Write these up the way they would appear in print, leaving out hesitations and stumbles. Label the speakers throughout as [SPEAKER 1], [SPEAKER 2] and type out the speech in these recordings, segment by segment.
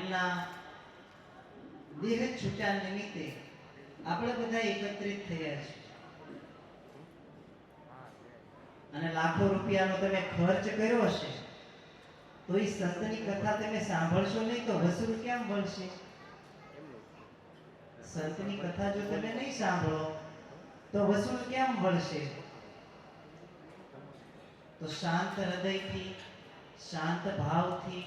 [SPEAKER 1] એમના દેહ છૂટા નિમિત્તે આપણે બધા એકત્રિત થયા છીએ અને લાખો રૂપિયાનો તમે ખર્ચ કર્યો હશે તો એ સંતની કથા તમે સાંભળશો નહીં તો વસૂલ કેમ મળશે? સંતની કથા જો તમે નહીં સાંભળો તો વસૂલ કેમ મળશે? તો શાંત હૃદયથી શાંત ભાવથી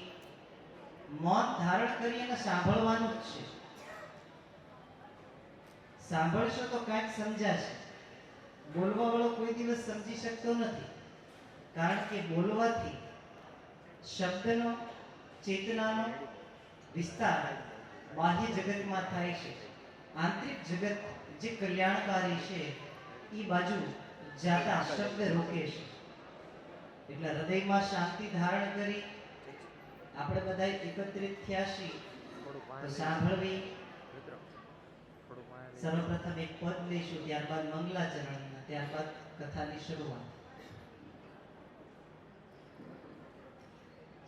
[SPEAKER 1] મૌન ધારણ કરીને સાંભળવાનું જ છે. સાંભળશો તો કાંઈક સમજાશે. બોલવા વાળો કોઈ દિવસ સમજી શકતો નથી, કારણ કે બોલવાથી શબ્દનો ચેતનાનો વિસ્તાર બાહ્ય જગતમાં થાય છે. આંતરિક જગત જે કલ્યાણકારી છે એ બાજુ જાતા શબ્દ રોકે છે. એટલે હૃદયમાં શાંતિ ધારણ કરી આપણે બધા એકત્રિત થયા છીએ તો સાંભળવી. સર્વપ્રથમ એક પદ લઈશું, ત્યારબાદ મંગલાચરણ, ત્યારબાદ કથાની શરૂઆત.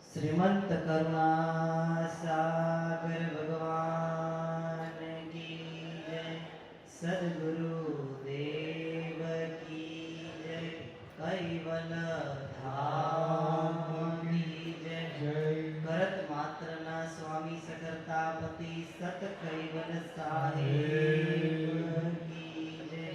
[SPEAKER 1] શ્રીમંત કરુણા સાગર ભગવાન કી જય, સદગુરુ દેવ કી જય, કૈવલ ધામ કી જય. કરત માત્રના સ્વામી સકર્તાપતિ સત કૈવલ સાહેબ કી જય.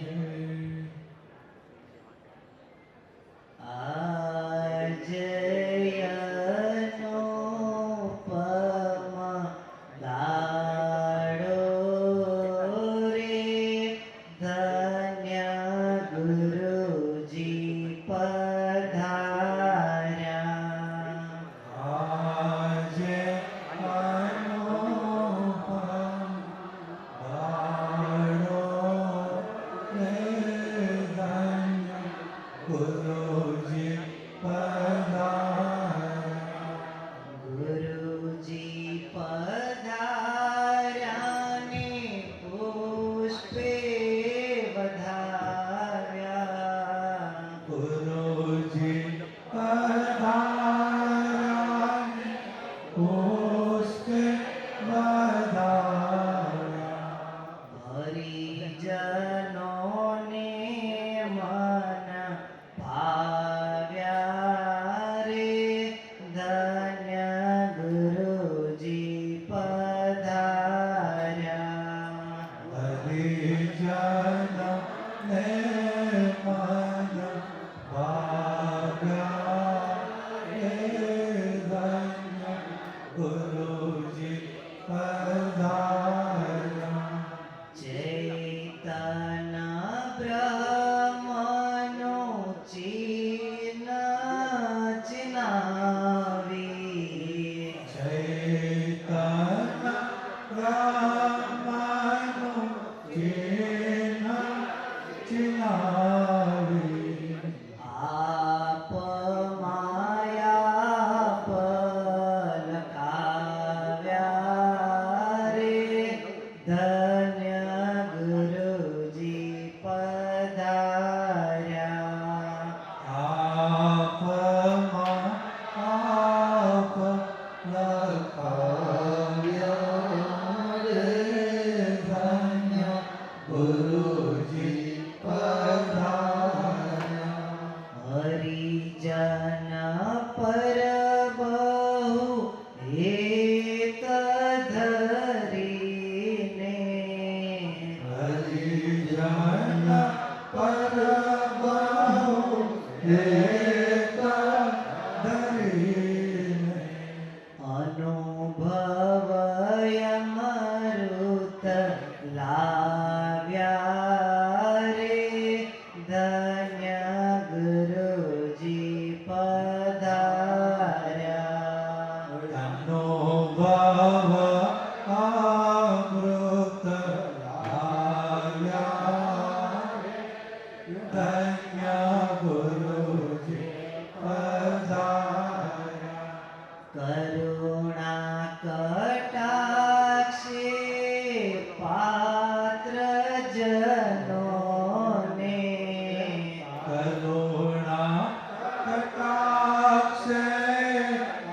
[SPEAKER 2] કટાક્ષે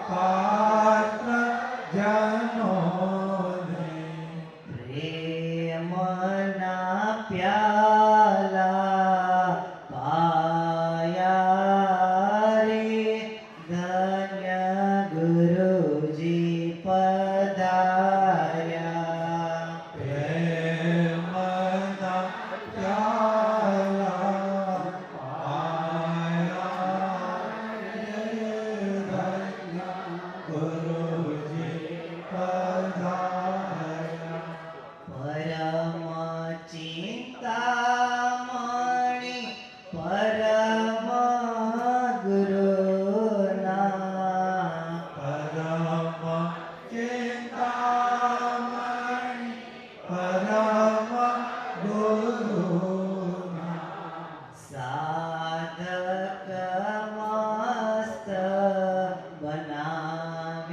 [SPEAKER 2] પાત્ર જનો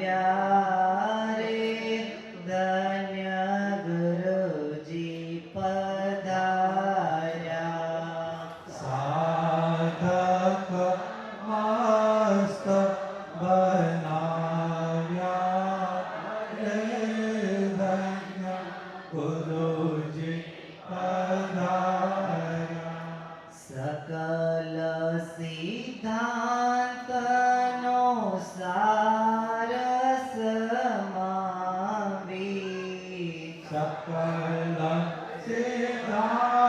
[SPEAKER 1] રે ધન્ય ગુરુજી પધાર્યા.
[SPEAKER 2] સાધક મસ્ત બનાવ્યા રે ધન્ય ગુરુજી પધાર્યા.
[SPEAKER 1] સકલ સિદ્ધાંતનો સાર સમાવી
[SPEAKER 2] સકલ સિદ્ધાંતનો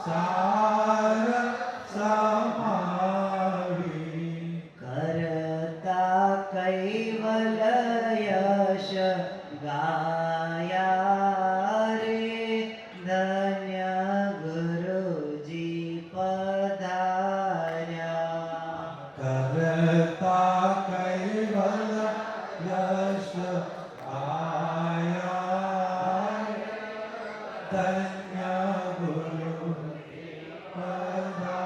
[SPEAKER 2] સાર સમાવી
[SPEAKER 1] કરતા કૈવલ યશ ગાયા રે ધન્ય ગુરુજી પધાર્યા.
[SPEAKER 2] કરતા કૈવલ યશ આયા ધન્ય ગુરુ પધાર્યા.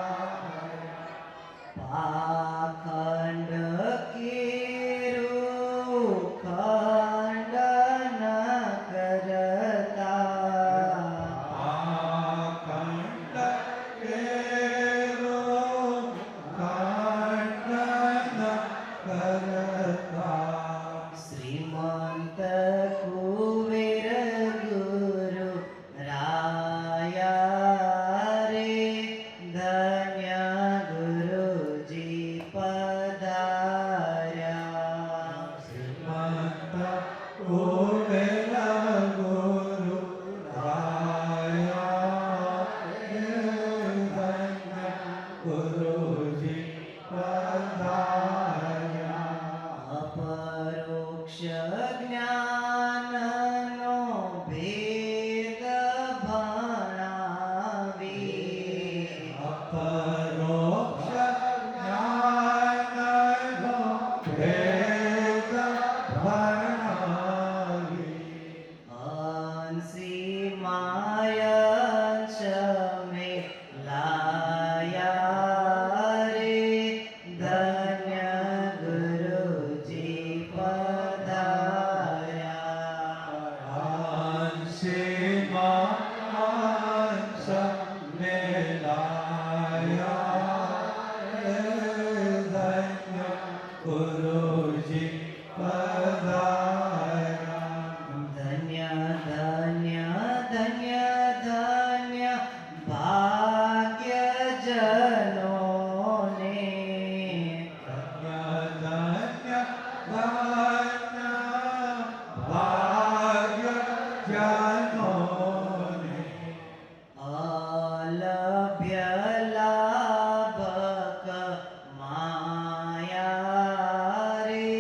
[SPEAKER 1] પાખંડ કેરું ખંડન કરતા
[SPEAKER 2] આખંડ કેરો ખંડન કરતા
[SPEAKER 1] શ્રીમંત કુવેર ગુરુ રાયા રે ધન્ય ગુરુજી પધાર્યા.
[SPEAKER 2] શ્રીમંત કુબેર ગુરુ રાયા ધન્ય ગુરુજી પધાર્યા.
[SPEAKER 1] અપરોક્ષ જ્ઞાનનો ભેદ ભણાવી
[SPEAKER 2] અપરોક્ષ જ્ઞાનનો ભેદ ભણાવી
[SPEAKER 1] અંશી માયંશ મે લાયા રે ધન્ય ગુરુજી પધાર્યા.
[SPEAKER 2] અંશીમાં અંશ મેલાયા ધન્ય ગુરુજી પધાર્યા.
[SPEAKER 1] ધન્ય ધન્ય ધન્ય ધન્ય ભાગ્ય જનોને
[SPEAKER 2] ધન્ય ધન્ય ધન્ય ભાગ્ય જનોને
[SPEAKER 1] અલભ્ય લાભક માયા રે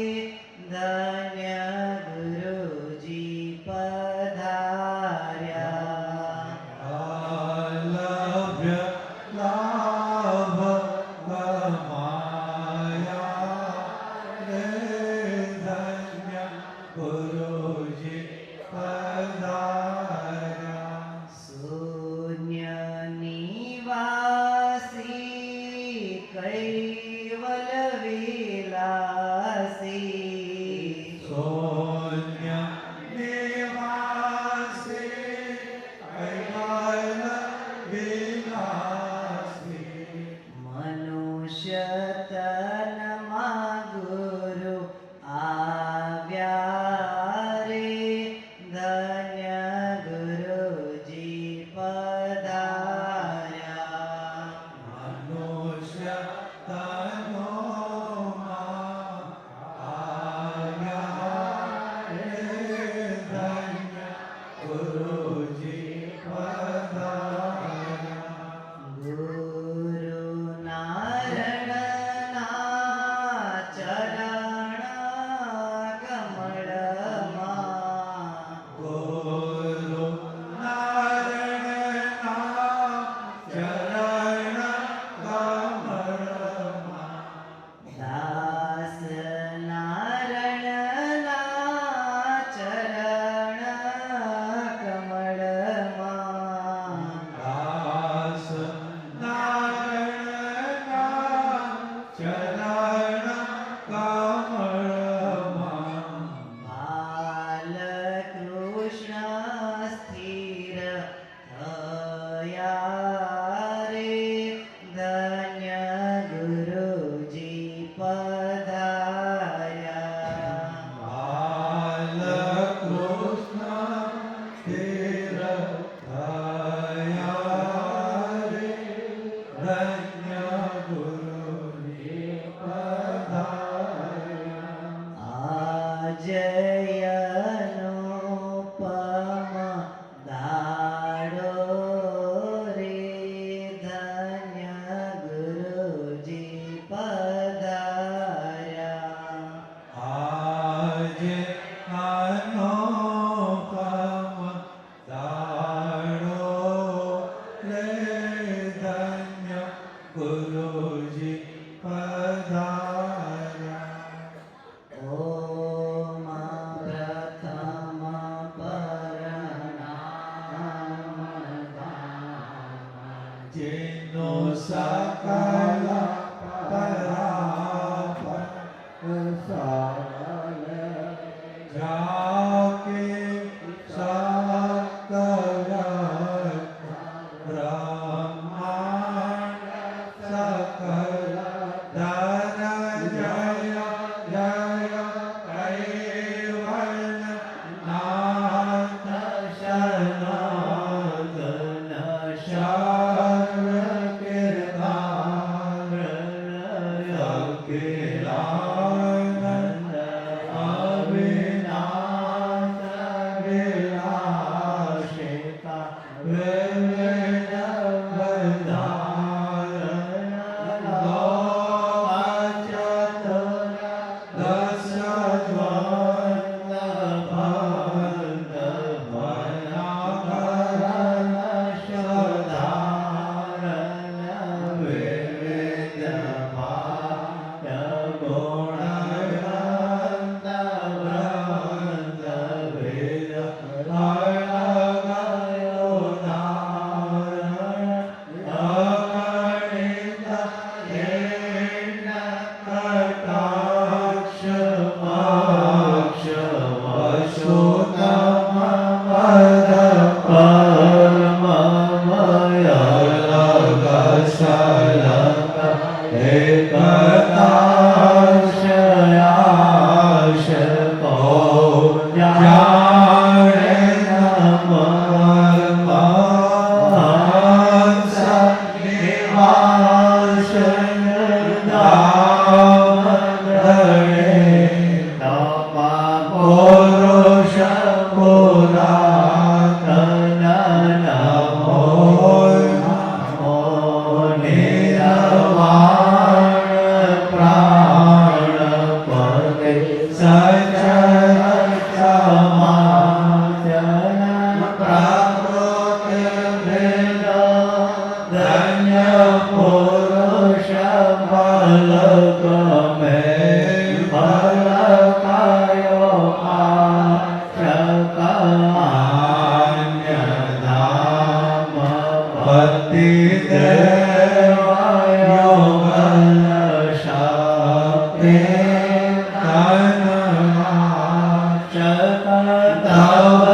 [SPEAKER 1] ધન્ય ગુરુજી પધાર્યા.
[SPEAKER 2] અલભ્ય લાભ કમાયા રે ધન્ય ગુરુજી પધાર્યા.
[SPEAKER 1] શૂન્ય નિવાસી કૈવલ વિલાસી
[SPEAKER 2] શૂન્ય નિવાસી કૈવલ વિલાસી
[SPEAKER 1] મનુષ્ય તનમાં ગુરુ આવ્યા રે ધન્ય ગુરુજી પધાર્યા.
[SPEAKER 2] મનુષ્ય તનોમાં
[SPEAKER 1] અનુપમ દાડો રે ધન્ય ગુરુજી પધાર્યા.
[SPEAKER 2] આજે અનુપમ દાડો રે ધન્ય ગુરુજી પધાર્યા.
[SPEAKER 1] ઓમ પ્રથમ પરનામ
[SPEAKER 2] જેનો સકલ પરાપર જાકે સકલ બ્રહ્માંડ સકલ ધન જય જય કૈવલ નાથ સનાતન શરણ કીર્તન અખિલાનંદ અવિનાશ વિલાસિતા વિવિધ વરદાન લોકાચતુર દસ જ્વલ ભંગ ભયાકરણ સધારણ વિવિધ ભાગ્ય ગુણ ગ્રંથ વ્રત વેદ અળગયો નારણ અગણિત હેન કટાક્ષ મોક્ષ વસુતમ પદ પરમમય લગસલક એકતાશયાશ જાણે નમઃ નિવાસ દામદરે પુરુષ પુરાતન નમો નમો નિર્વાણ પ્રાણપતે સચર સમાચન પ્રાકૃતિ વેદ ધન્ય પુરુષ ફલકમે ફલકાયો આશકાન્ય ધામ પતિ દેવયોગલ શક્તિ તવ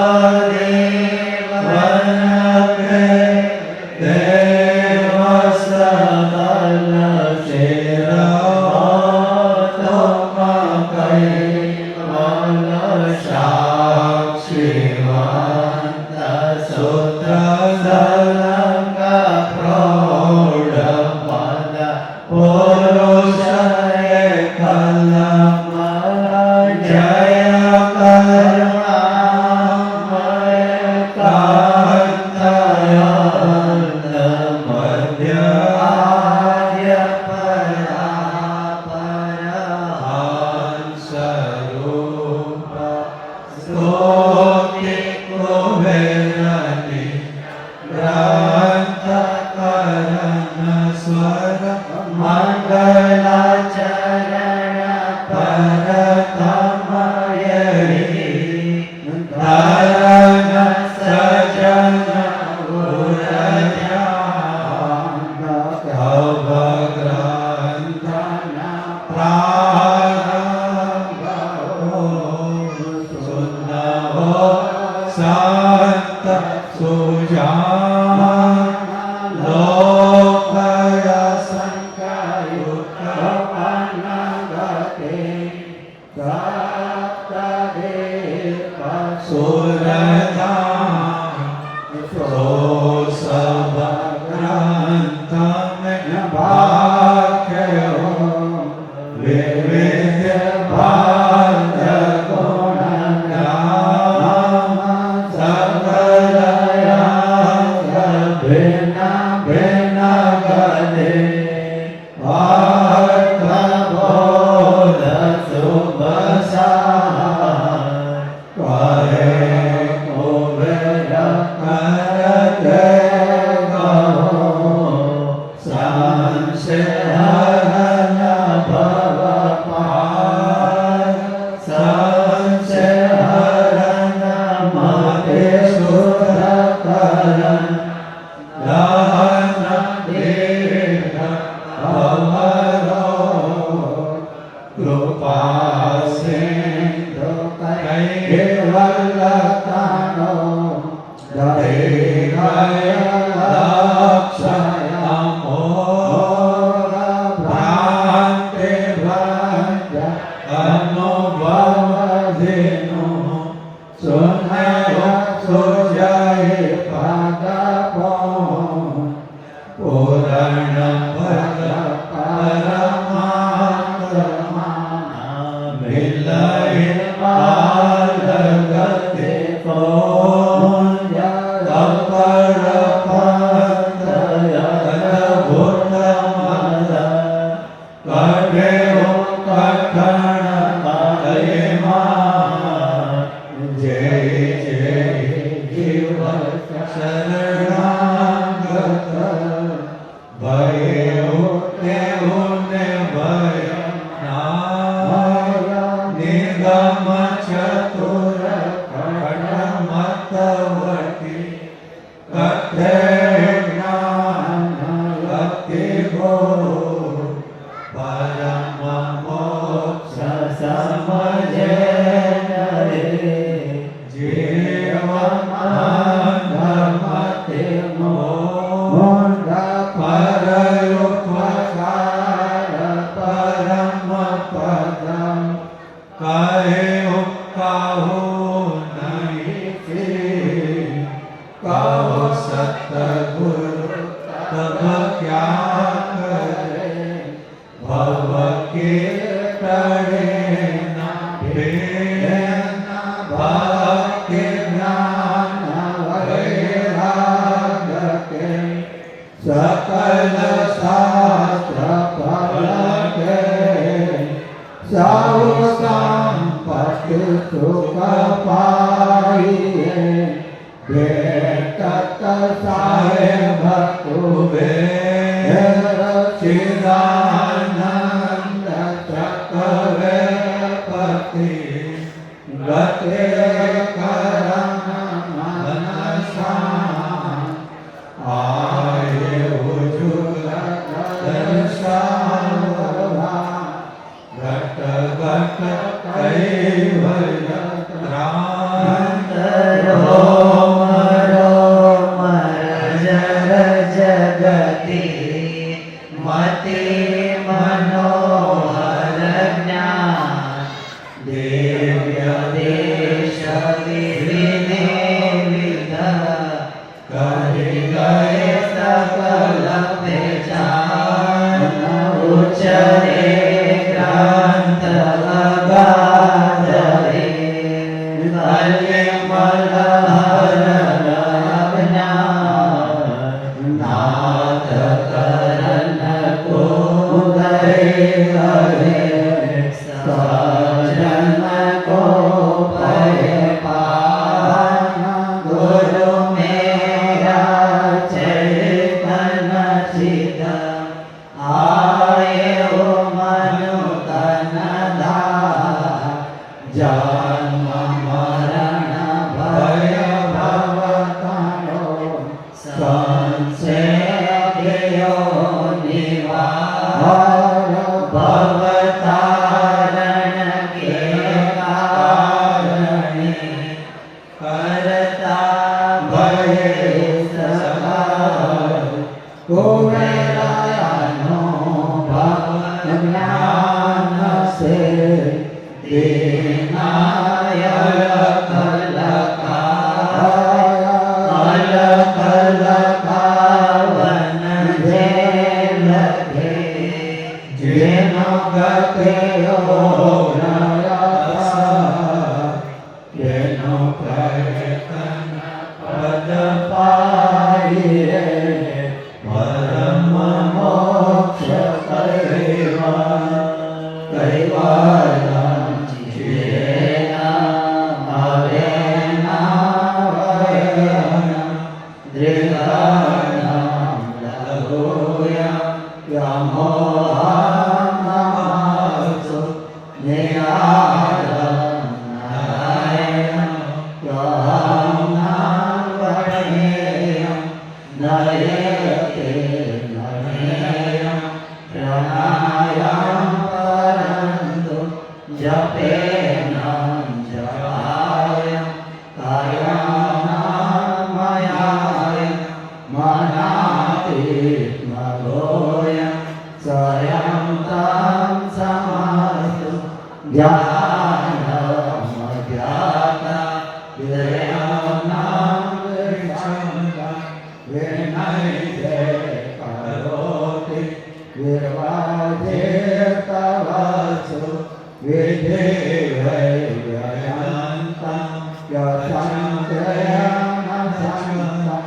[SPEAKER 2] દેવનકે દેવ સદલ શિરમોતમ કૈવલ સાક્ષીવંત સૂત્ર સલંગ પ્રૌઢ પદ પુરુષ એકલમ જય કરુણામય કાંતયંત મધ્ય આર્ય પરાપર હંસરૂપ સ્તુતિ કુબેરની ગ્રંથ કરણ સ્વર મંગલાચરણ પરતમ યરી ધરણ સજન ગુરધ્યાન તવ ગ્રંથ પ્રારંભો સુન્નવો સંત સુજાન લોકય સંકયુક્ત પનગતે સપ્તદેવ સુરધામ સોસવ ગ્રંથમે ભાગ્યો વિવિધ ભાગ્ય ગુણ વાસેન્દ્ર કેવલતાનો દરેકલક્ષયમો ભ્રાંતે ભ્રંજ અનુભવધેનો શૂન્ય સૂર્ય પાદપો પૂરણ ભદ્ર પરમાત્મા વિલય માર્ગતે અપર પંથય ભૂતમદ કઢે કઠણ કલયમાં જય જય જીવ શરણાગત ભય ઉઠે ઉને ભય ના નિગમ ચતુર ખંડમતવતી કથે જ્ઞાન ભક્તિ ગો પરમ મોક્ષ સમજે નરે જીવમાં ધર્મતે મોઢ પરયુપકાર પરમ પદમ કહે ઉપકાહો નહીં કહો સતગુરુ તબ ક્યાં કરે ભવ કે ટળે ના ભક્તિ જ્ઞાન વૈરાગ કે સકલ શાસ્ત્ર ફલકે સૌ સંપત્તિ સુખ પાઈએ ભેટ સાહેબ તુબે ચિદાનંદ ચક્રે પતિ ગતે કરમ મનસા આયે ઉજુગ દર્શાવવા ઘટ ઘટ કૈવલ્ય ત્રાંતરો
[SPEAKER 1] જગતિ મતિ મનોહર જ્ઞાન દિવ્ય દેશ વિધિને વિધ કરી ગયે સકલ પહેચાન ઉચ્ચરે ગ્રંથ અગાધરે કલ્યમલહર અજ્ઞાન નાથ કરન કુદય કરે સજન કો ભય પાન ગુરુ મેરા ચૈતન ચિત આયો મનુ તન ધા જન્મ મરણ ભય ભવતાનો સંશયો નિવાર ભવતારણ કે કારણે કરતા ભય સકાર કુમેરાનો ભવ જ્ઞાન સે દેનાય કલકાવન જે લખે જેનો ગતે જેનો પ્રયત્ન પદ પાઈએ પરમ મોક્ષ કૈવલ્યમ
[SPEAKER 2] જપેન જપાય કાયાનામયાય મનાતીત્મગોય સ્વયં તં સમાસ્તુ ધ્યાનમધ્યાતા વિરયનામ વિરક્ષંતા વિનૈતે કરોતિ વિર્વાધેતવસુ વિધિવૈર્યયંતા યસંત્રયનસંતા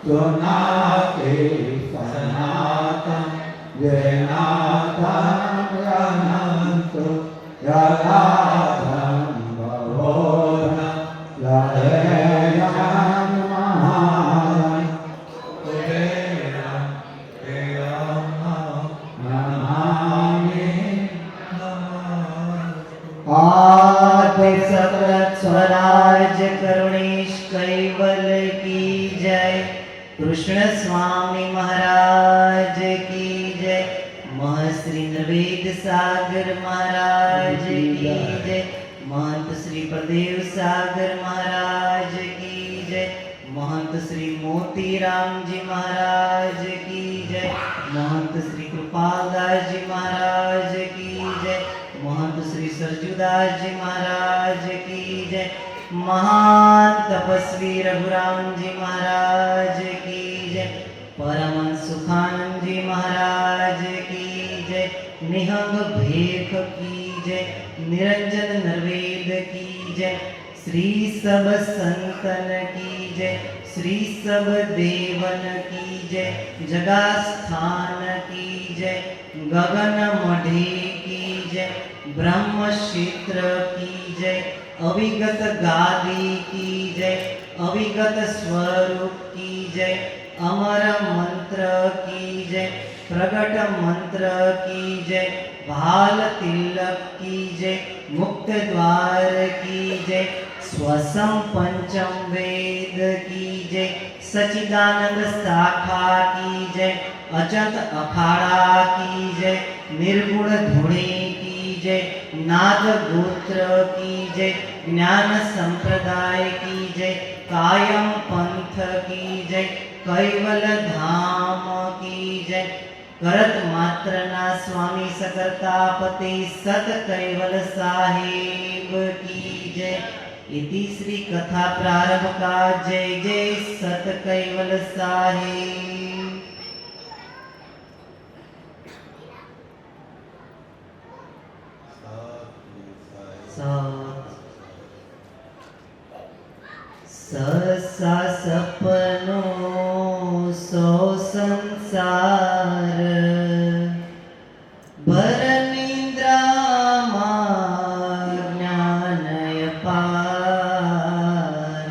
[SPEAKER 2] સુનાતિ સનાતં વેનાથં યનન્તુ યથાથં ભવોધ લહેયં મહાલં કુબેરં દેવં નમામિ
[SPEAKER 1] आदि सतत स्वराज करुणेश कैवल की जय। कृष्ण स्वामी महाराज की जय। महश्री नवेद सागर महाराज की जय। महंत श्री प्रदेव सागर महाराज की जय। महंत श्री मोतीराम जी महाराज की जय। महंत श्री कृपालदास जी महाराज की जय। महंत श्री सरजुदास जी महाराज की जय। महान तपस्वी रघुराम जी महाराज की जय। परमहंस सुखानंद जी महाराज की जय। निहंग भेख की जय। निरंजन नरवेद की जय। श्री सब संतन की जय। श्री सब देवन की जय। जगास्थान की जय। गगन मढ़ी की जय। ब्रह्म क्षेत्र की जय। अविगत गादी की जय। अविगत स्वरूप की जय। अमर मंत्र की जय। प्रगट मंत्र की जय। भाल तिलक की जय। मुक्त द्वार की जय। स्वसम पंचम वेद की जय। सच्चिदानंद शाखा की जय। अचंत अखाड़ा की जय। निर्गुण धुणी की जय। नाद गोत्र की जय। ज्ञान संप्रदाय की जय। कायम पंथ की जय। कैवल धाम की जय। करत मात्रना स्वामी सकर्तापति सत कैवल साहेब की जय। इति श्री कथा प्रारंभ का जय जय सत कैवल साहेब। सहसा सपनो सो संसार भर निद्रा ज्ञानय पार।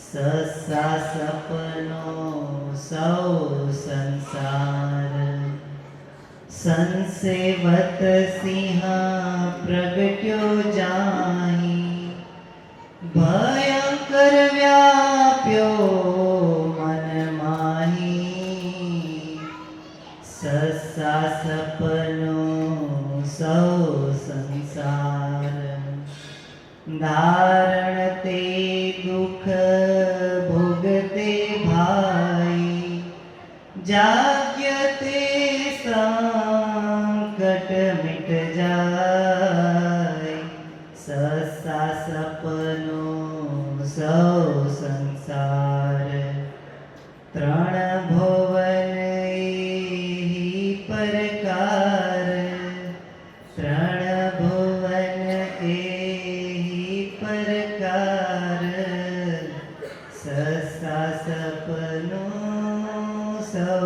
[SPEAKER 1] सहसा सपनो सौ संसार संसेवत सिंह प्रगट्यो जाहि। भयंकर व्याप्यो मन माही। सहसा सपनो सौ संसार धारण ते दुख भोगते भाई। जाग्यते संकट मिट जाय। सहसा सपनो सौ संसार त्रण भुवन एहि प्रकार। त्रण भुवन एहि प्रकार सहसा सपनो सौ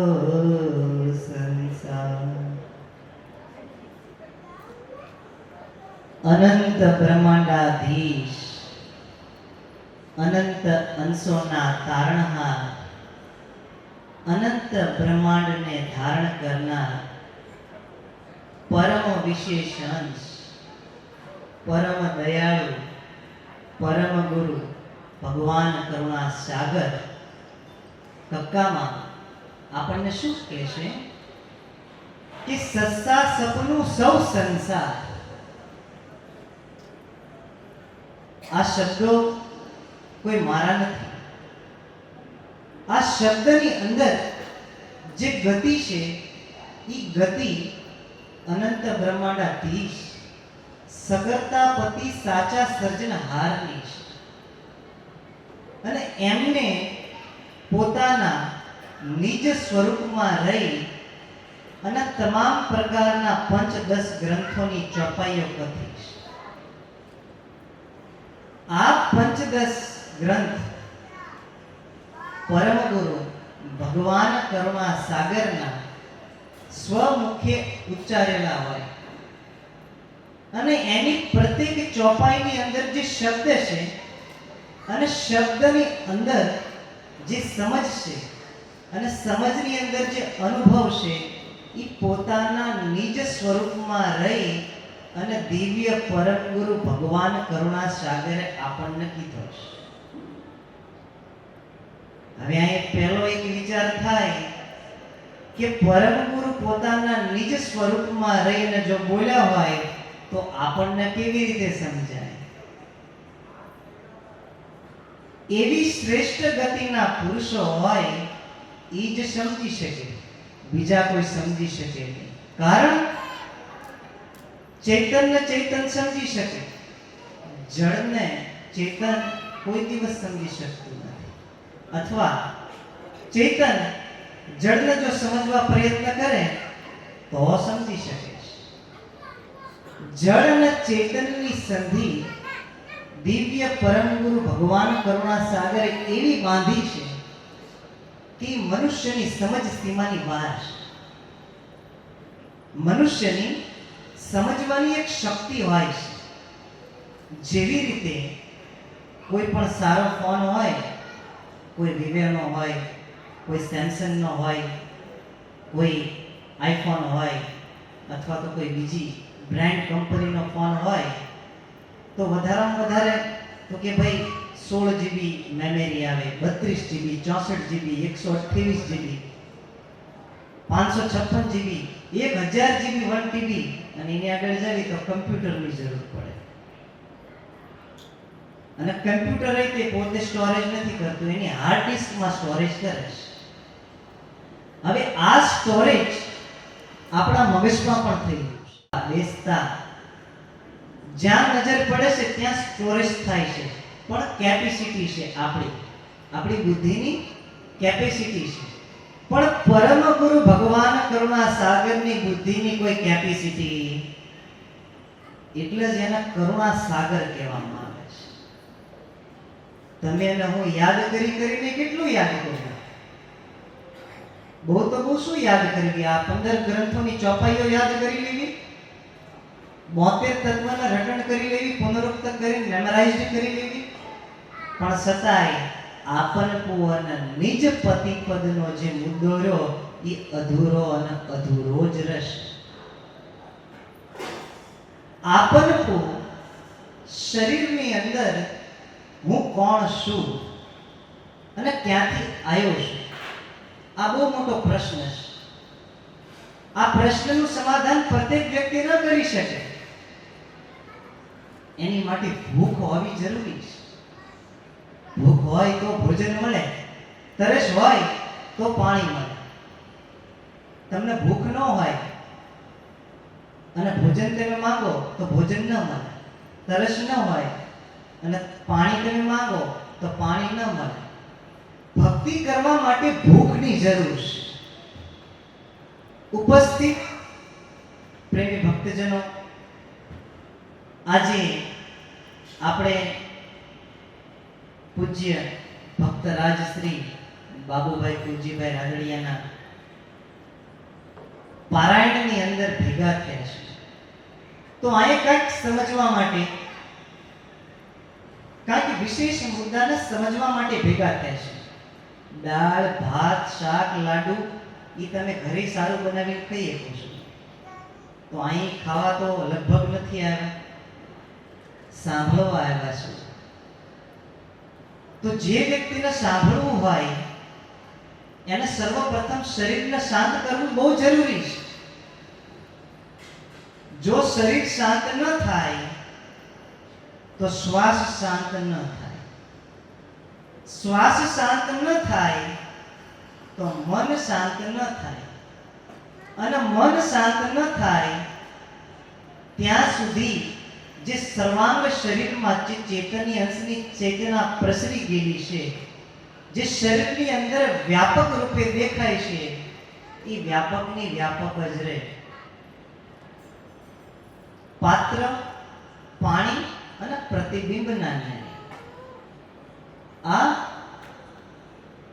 [SPEAKER 1] संसार। अनंत ब्रह्मांडाधीश अनंत अंशोना तारणहार अनंत ब्रह्मांड ने धारण करना परम विशेष अंश परम दयाळु परम गुरु भगवान करुणा सागर કક્કામાં આપણને શું કહેશે કે સસ્તા સપનું સૌ સંસાર આ શબ્દો કોઈ મારા નથી. આ શબ્દની અંદર જે ગતિ છે એ ગતિ અનંત બ્રહ્માંડાધીશ સગર્તાપતિ સાચા સર્જનહારની છે. અને એમને પોતાના નિજ સ્વરૂપમાં રહી અને તમામ પ્રકારના 5-10 ગ્રંથોની ચોપાઈઓ કરી છે. આ 5-10 ગ્રંથ પરમ ગુરુ ભગવાન કરુણા સાગરના સ્વમુખે ઉચ્ચારેલા હોય અને એની પ્રત્યેક ચોપાઈની અંદર જે શબ્દ છે અને શબ્દની અંદર જે સમજ છે અને સમજની અંદર જે અનુભવ છે એ પોતાના નિજ સ્વરૂપમાં રહી અને દિવ્ય પરમ ગુરુ ભગવાન કરુણા સાગરે આપણને કીધો છે. હવે અહીં પહેલો એક વિચાર થાય કે પરમ ગુરુ પોતાના નિજ સ્વરૂપમાં રહીને જો બોલ્યા હોય તો આપણને કેવી રીતે સમજાય? એવી શ્રેષ્ઠ ગતિના પુરુષો હોય એ જ સમજી શકે, બીજા કોઈ સમજી શકે નહીં. કારણ ચૈતન્ય ચેતન સમજી શકે, જળને ચેતન કોઈ દિવસ સમજી શકતું નથી. અથવા ચેતન જળને જો સમજવા પ્રયત્ન કરે તો સમજી શકે છે. જળ અને ચેતનની સંધિ દિવ્ય પરમ ગુરુ ભગવાન કરુણા સાગરે એવી બાંધી છે કે મનુષ્યની સમજ સીમાની બહાર છે. મનુષ્યની સમજવાની એક શક્તિ હોય છે. જેવી રીતે કોઈ પણ સારો ફોન હોય, કોઈ વિવેનો હોય, કોઈ સેમસંગનો હોય, કોઈ આઈફોન હોય અથવા તો કોઈ બીજી બ્રાન્ડ કંપનીનો ફોન હોય તો વધારેમાં વધારે તો કે ભાઈ 16 GB મેમરી આવે, 32 GB, 64 GB, 128 GB, 556 GB, 1000 GB, 1 TB અને એની આગળ જાવી તો કમ્પ્યુટરની જરૂર પડે. અને કમ્પ્યુટર એ તે પોતે સ્ટોરેજ નથી કરતું, એની હાર્ડ ડિસ્કમાં સ્ટોરેજ કરે છે. હવે આ સ્ટોરેજ આપણા મગજમાં પણ થઈ ગયું છે. બેસતા જ્યાં નજર પડે છે ત્યાં સ્ટોરેજ થાય છે, પણ કેપેસિટી છે આપણી બુદ્ધિની કેપેસિટી છે. પણ પરમ ગુરુ ભગવાન કરુણા સાગરની બુદ્ધિની કોઈ કેપેસિટી, એટલે જ એને કરુણા સાગર કહેવામાં આવે છે. તમે એને હું યાદ કરીને કેટલું યાદ કરું? બહુ તો બહુ શું યાદ કરી? આ 15 ગ્રંથોની ચોપાઈઓ યાદ કરી લેવી, 72 તત્વના રટણ કરી લેવી, પુનરુક્ત કરી મેમરાઇઝ કરી લેવી, પણ છતાંય આપનપુ અને નિજ પતિપદનો જે મુદ્દો રહ્યો એ અધૂરો અને અધૂરો જ રહેશે. આપનપુ શરીરની અંદર હું કોણ છું અને ક્યાંથી આવ્યો છું, આ બહુ મોટો પ્રશ્ન છે. આ પ્રશ્નનું સમાધાન પ્રત્યેક વ્યક્તિ ન કરી શકે. એની માટે ભૂખ હોવી જરૂરી છે. ભૂખ હોય તો ભોજન મળે, તરસ હોય તો પાણી મળે. તમને ભૂખ ન હોય અને ભોજન તમે માંગો તો ભોજન ન મળે, તરસ ન હોય અને પાણી તમે માંગો તો પાણી ન મળે. ભક્તિ કરવા માટે ભૂખની જરૂર છે. ઉપસ્થિત પ્રેમી ભક્તજનો, આજે આપણે પૂજ્ય ભક્તરાજ શ્રી બાબુભાઈ પૂજ્યભાઈ રાદડિયાના પારાયણની અંદર ભેગા થયા છે. તો આ કંઈક સમજવા માટે, કંઈક વિશેષ મુદ્દાને સમજવા માટે ભેગા થયા છે. દાળ, ભાત, શાક, લાડુ એ તમે ઘરે સારું બનાવીને ખાઈ શકો છો. તો અહીં ખાવા તો લગભગ નથી આવ્યા, સાંભળવા આવ્યા છે. તો જે વ્યક્તિને સાંભળવું હોય એને સર્વપ્રથમ શરીરને શાંત કરવું બહુ જરૂરી છે. જો શરીર શાંત ન થાય તો શ્વાસ શાંત ન થાય. શ્વાસ શાંત ન થાય તો મન શાંત ન થાય. અને મન શાંત ન થાય ત્યાં સુધી જે સર્વાંગ શરીરમાં જે ચેતનની અંશની ચેતના પ્રસરી ગયેલી છે, જે શરીરની અંદર વ્યાપક રૂપે દેખાય છે, એ વ્યાપકની વ્યાપક જ રહે. પાત્ર, પાણી અને પ્રતિબિંબના જ્ઞાની આ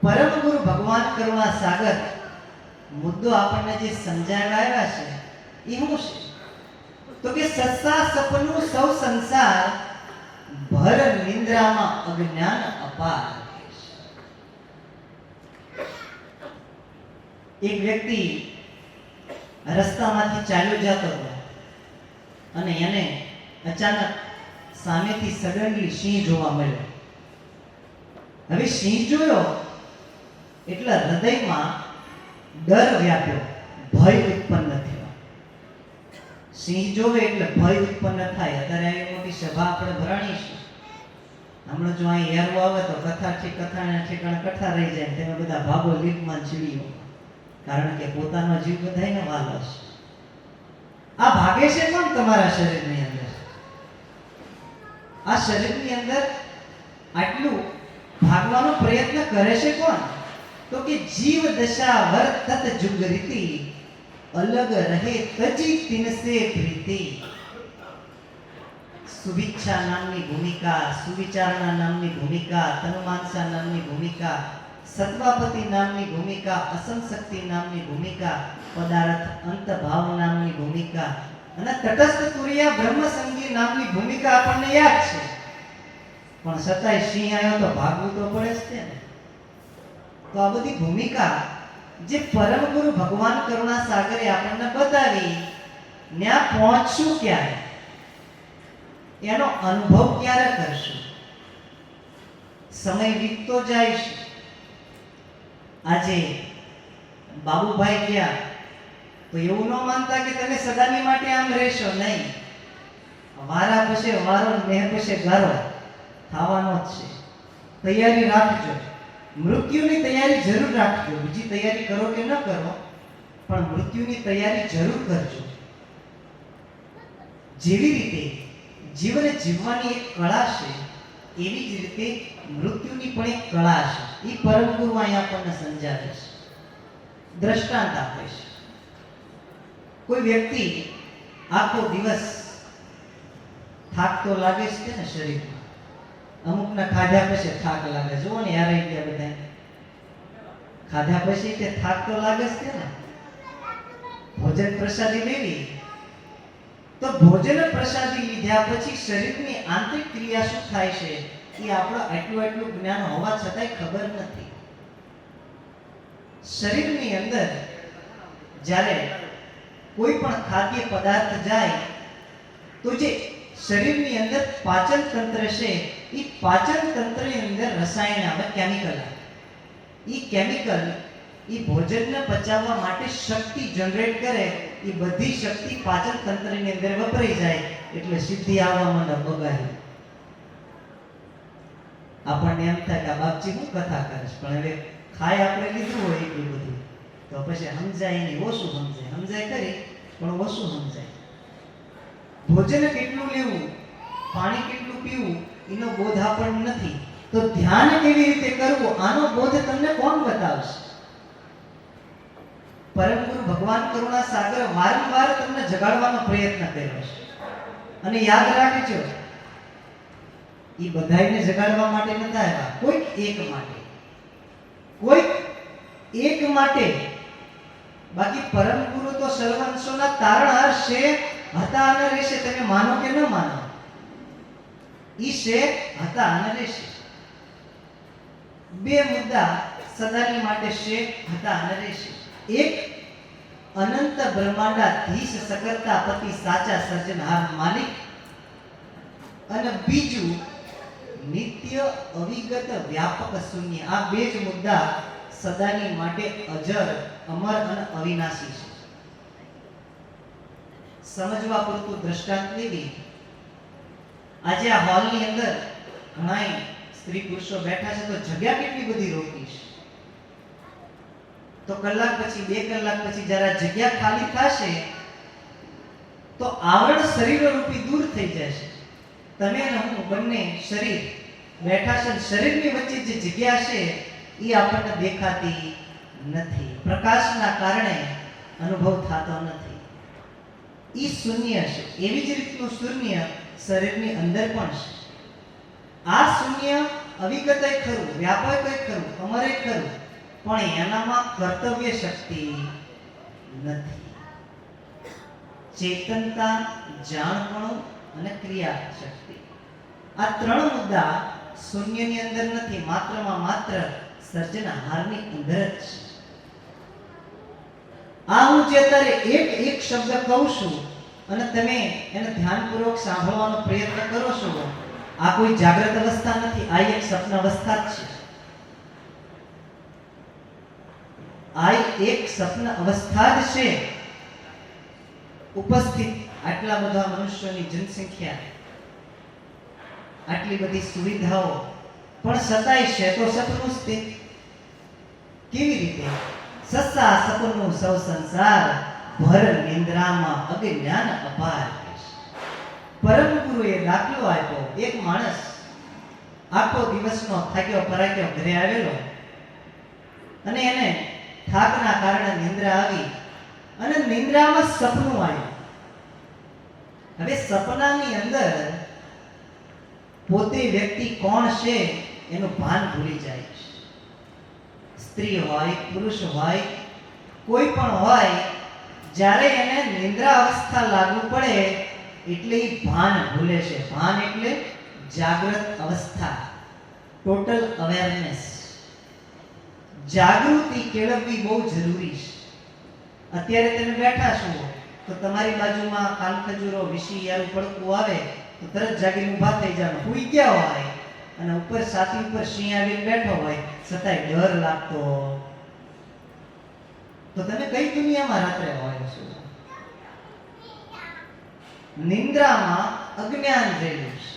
[SPEAKER 1] પરમ ગુરુ ભગવાન કરુણા સાગર મુદ્દો આપણને જે સમજાવ્યા આવ્યા છે એ શું છે? તો કે સત્સા સપનું સૌ સંસાર ભર નિંદ્રામાં અજ્ઞાન અપાર. એક વ્યક્તિ રસ્તામાંથી ચાલ્યો જતો હતો અને એને અચાનક સામેથી સડનલી સિંહ જોવા મળ્યો. હવે સિંહ જોયો એટલે હૃદયમાં ડર વ્યાપ્યો, ભય ઉત્પન્ન થયો. સિંહ જોવે એટલે ભય ઉત્પન્ન થાય. અત્યારે આવી મોટી સભા આપણે ભરાણી છે. હમણાં જો અહીં હેરવું આવે તો કથાથી કથાના ઠેકાણે કથા રહી જાય. તમે બધા ભાગો લીપમાં ચીડીઓ, કારણ કે પોતાનો જીવ બધાયને વાલો છે. આ ભાગે છે કોણ તમારા શરીરની અંદર? આ શરીરની અંદર આટલું ભાગવાનો પ્રયત્ન કરે છે કોણ? તો કે જીવ દશા વર્તત જુગ રીતિ અલગ રહે તજી તિનસે પ્રીતિ. સુવિચ્છા નામની ભૂમિકા, સુવિચારણા નામની ભૂમિકા, તનુમાનસા નામની ભૂમિકા, સત્વાપતિ નામની ભૂમિકા, અસંશક્તિ નામની ભૂમિકા, પદાર્થ અંતભાવ નામની ભૂમિકા અને તટસ્થ તુર્યા બ્રહ્મસંગી નામની ભૂમિકા આપણને યાદ છે. પણ છતાંય સિંહ આવ્યો તો ભાગવું તો પડે જ છે ને. તો આ બધી ભૂમિકા જે પરમ ગુરુ ભગવાન કરુણા સાગરે આપણને બતાવી, ત્યાં પહોંચશું ક્યારે, એનો અનુભવ ક્યારે કરશું? સમય વીતતો જાય છે. આજે બાબુભાઈ ગયા તો એવું ન માનતા કે તમે સદાની માટે આમ રહેશો. નહીં, વારા પછી વારો, મેં પછી ગારો થવાનો જ છે. તૈયારી રાખજો. મૃત્યુની તૈયારી જરૂર રાખજો. બીજી તૈયારી કરો કે ન કરો, પણ મૃત્યુની તૈયારી જરૂર કરજો. જેવી રીતે જીવને જીવવાની એક કળા છે, એવી જ રીતે મૃત્યુની પણ એક કળા છે. એ પરમ ગુરુ અહીં આપણને સમજાવે છે, દ્રષ્ટાંત આપે છે. કોઈ વ્યક્તિ આખો દિવસ થાક તો લાગે જ છે ને શરીરમાં. અમુકના ખાધા પછી થાક લાગે. જુઓ ને યાર, ગયા બધા ખાધા પછી તે થાક તો લાગે જ છે ને. ભોજન પ્રસાદી લેવી તો ભોજન પ્રસાદી લીધા પછી શરીરની આંતરિક ક્રિયા શું થાય છે એ આપણે આટલું જ્ઞાન હોવા છતાંય ખબર નથી. શરીરની અંદર જ્યારે કોઈ પણ ખાદ્ય પદાર્થ જાય તો જે શરીરની અંદર પાચન તંત્ર છે, એ પાચન તંત્રની અંદર રસાયણ આવે, કેમિકલ આવે. એ કેમિકલ એ ભોજનને પચાવવા માટે શક્તિ જનરેટ કરે. એ બધી શક્તિ પાચન તંત્રની અંદર વપરાઈ જાય એટલે સિદ્ધિ આવવા માંડે, બગાડી. આપણને એમ થાય કે આ બાપજી શું કથા કરે છે, પણ હવે ખાય આપણે લીધું હોય એટલું બધું તો પછી સમજાય નહીં, ઓછું સમજાય. સમજાય ખરી પણ ઓછું સમજાય. ભોજન કેટલું લેવું, પાણી કેટલું પીવું, એનો બોધ આપણને નથી. તો ધ્યાન કેવી રીતે કરવું, આનો બોધ તમને કોણ બતાવશે? પરમ ગુરુ ભગવાન કરુણા સાગર વારંવાર તમને જગાડવાનો પ્રયત્ન કર્યો છે. અને યાદ રાખજો, એ બધાયને જગાડવા માટે નથી આવ્યા, કોઈક એક માટે, કોઈક એક માટે. બાકી પરમ ગુરુ તો સર્વંશોના તારણહાર છે, હતા અને રહેશે. તમે માનો કે ન માનો, ઈ છે, હતા અને રહેશે. બે મુદ્દા સદાની માટે છે, હતા અને રહેશે. એક અનંત બ્રહ્માંડાધીશ સકર્તાપતિ સાચા સર્જનહાર માલિક, અને બીજું નિત્ય અવિગત વ્યાપક શૂન્ય. આ બે જ મુદ્દા સદાની માટે અજર, અમર અને અવિનાશી છે. સમજવા પૂરતું દ્રષ્ટાંત લેવી આજે આ હોલની અંદર ઘણાય સ્ત્રી પુરુષો બેઠા છે, તો જગ્યા કેટલી બધી રોકી છે. તો કલાક પછી 2 કલાક પછી જ્યારે આ જગ્યા ખાલી થશે તો આવરણ શરીર રૂપી દૂર થઈ જશે. તમે અને હું બંને શરીર બેઠા છે, શરીરની વચ્ચે જે જગ્યા છે એ આપણને દેખાતી નથી, પ્રકાશના કારણે અનુભવ થતો નથી. ઈ શૂન્ય છે. એવી જ રીતનું શૂન્ય શરીરની અંદર પણ છે. આ શૂન્ય અવિગતય ખરું, વ્યાપકય ખરું, અમરે ખરું, પણ એનામાં કર્તવ્ય શક્તિ નથી. ચેતનતા, જાણપણું અને ક્રિયા શક્તિ, આ 3 મુદ્દા શૂન્યની અંદર નથી, માત્રમાં માત્ર સર્જનહારની અંદર જ છે. આ હું જે અત્યારે એક શબ્દ કહું છું અને તમે એને ધ્યાનપૂર્વક સાંભળવાનો પ્રયત્ન કરો છો, આ કોઈ જાગ્રત અવસ્થા નથી, આ એક સ્વપ્ન અવસ્થા જ છે. આ એક સ્વપ્ન અવસ્થા જ છે. ઉપસ્થિત આટલા બધા મનુષ્યોની જનસંખ્યા, આટલી બધી સુવિધાઓ, પણ છતાંય છે તો સપનું જ તે. કેવી રીતે? સસા સપનું સૌ સંસાર, ભર નિંદ્રામાં અજ્ઞાન અપાર. પરમ ગુરુએ દાખલો આપ્યો. એક માણસ આખો દિવસનો થાક્યો પરાક્યો ઘરે આવેલો અને એને થાકના કારણે નિંદ્રા આવી અને નિંદ્રામાં સપનું આવ્યું. હવે સપનાની અંદર પોતે વ્યક્તિ કોણ છે એનું ભાન ભૂલી જાય છે. સ્ત્રી હોય, પુરુષ હોય, કોઈ પણ હોય, જ્યારે એને નિંદ્રા અવસ્થા લાગુ પડે એટલે એ ભાન ભૂલે છે. ભાન એટલે જાગૃત અવસ્થા, ટોટલ અવેરનેસ. જાગૃતિ કેળવવી બહુ જરૂરી છે. અત્યારે તમે બેઠા છો તો તમારી બાજુમાં કાનખજૂરો, વિશી યારું પડકું આવે તો તરત જાગીને ઊભા થઈ જવાનું. હુઈ ગયા હોય અને ઉપર છાતી ઉપર સિંહ આવીને બેઠો હોય છતાંય ડર લાગતો, તો તમે કઈ દુનિયામાં રાત્રે હોય છો? નિંદ્રામાં અજ્ઞાન રહેલું છે.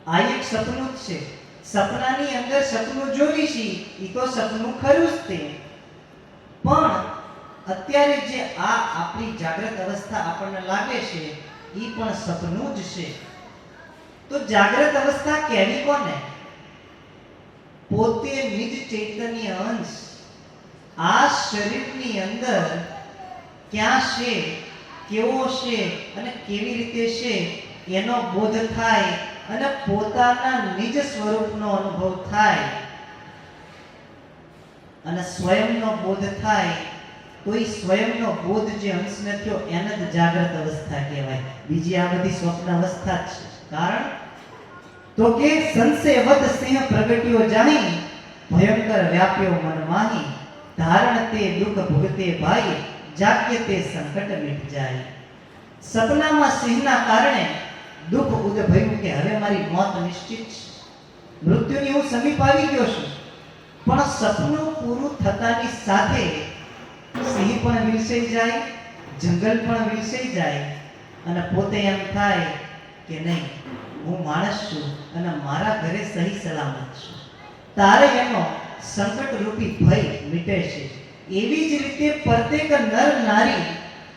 [SPEAKER 1] આ એક સપનું જ છે. સપનાની અંદર સપનું જોઈ છે એ તો સપનું ખરું જ તે, પણ અત્યારે જે આ આપણી જાગૃત અવસ્થા આપણને લાગે છે એ પણ સપનું જ છે. તો જાગૃત અવસ્થા કેવી કોને? પોતે નિજ ચૈતન્ય અંશ આ શરીરની અંદર ક્યાં છે, કેવો છે અને કેવી રીતે છે એનો બોધ થાય અને પોતાના નિજ સ્વરૂપનો અનુભવ થાય અને સ્વયંનો બોધ થાય, તો એ સ્વયંનો બોધ જે અંશને થયો એને જ જાગૃત અવસ્થા કહેવાય. બીજી આ બધી સ્વપ્ન અવસ્થા જ છે. કારણ તો કે સંશયવદ સિંહ પ્રગટ્યો જાહી, ભયંકર વ્યાપ્યો મન માહી, ધારણ તે દુઃખ ભોગતે ભાઈ, જાગ્ય તે સંકટ મીટ જાય. સપનામાં સિંહના કારણે દુઃખ ઉદભવ્યું કે હવે મારી મોત નિશ્ચિત છે, મૃત્યુની હું સમીપ આવી ગયો છું. પણ સપનું પૂરું થતાની સાથે સિંહ પણ વિલસાઈ જાય, જંગલ પણ વિલસાઈ જાય અને પોતે એમ થાય કે નહીં, હું માણસ છું અને મારા ઘરે સહી સલામત છું. તારે એનો સંકટ રૂપી ભય મીટે છે. એવી જ રીતે પ્રત્યેક નર નારી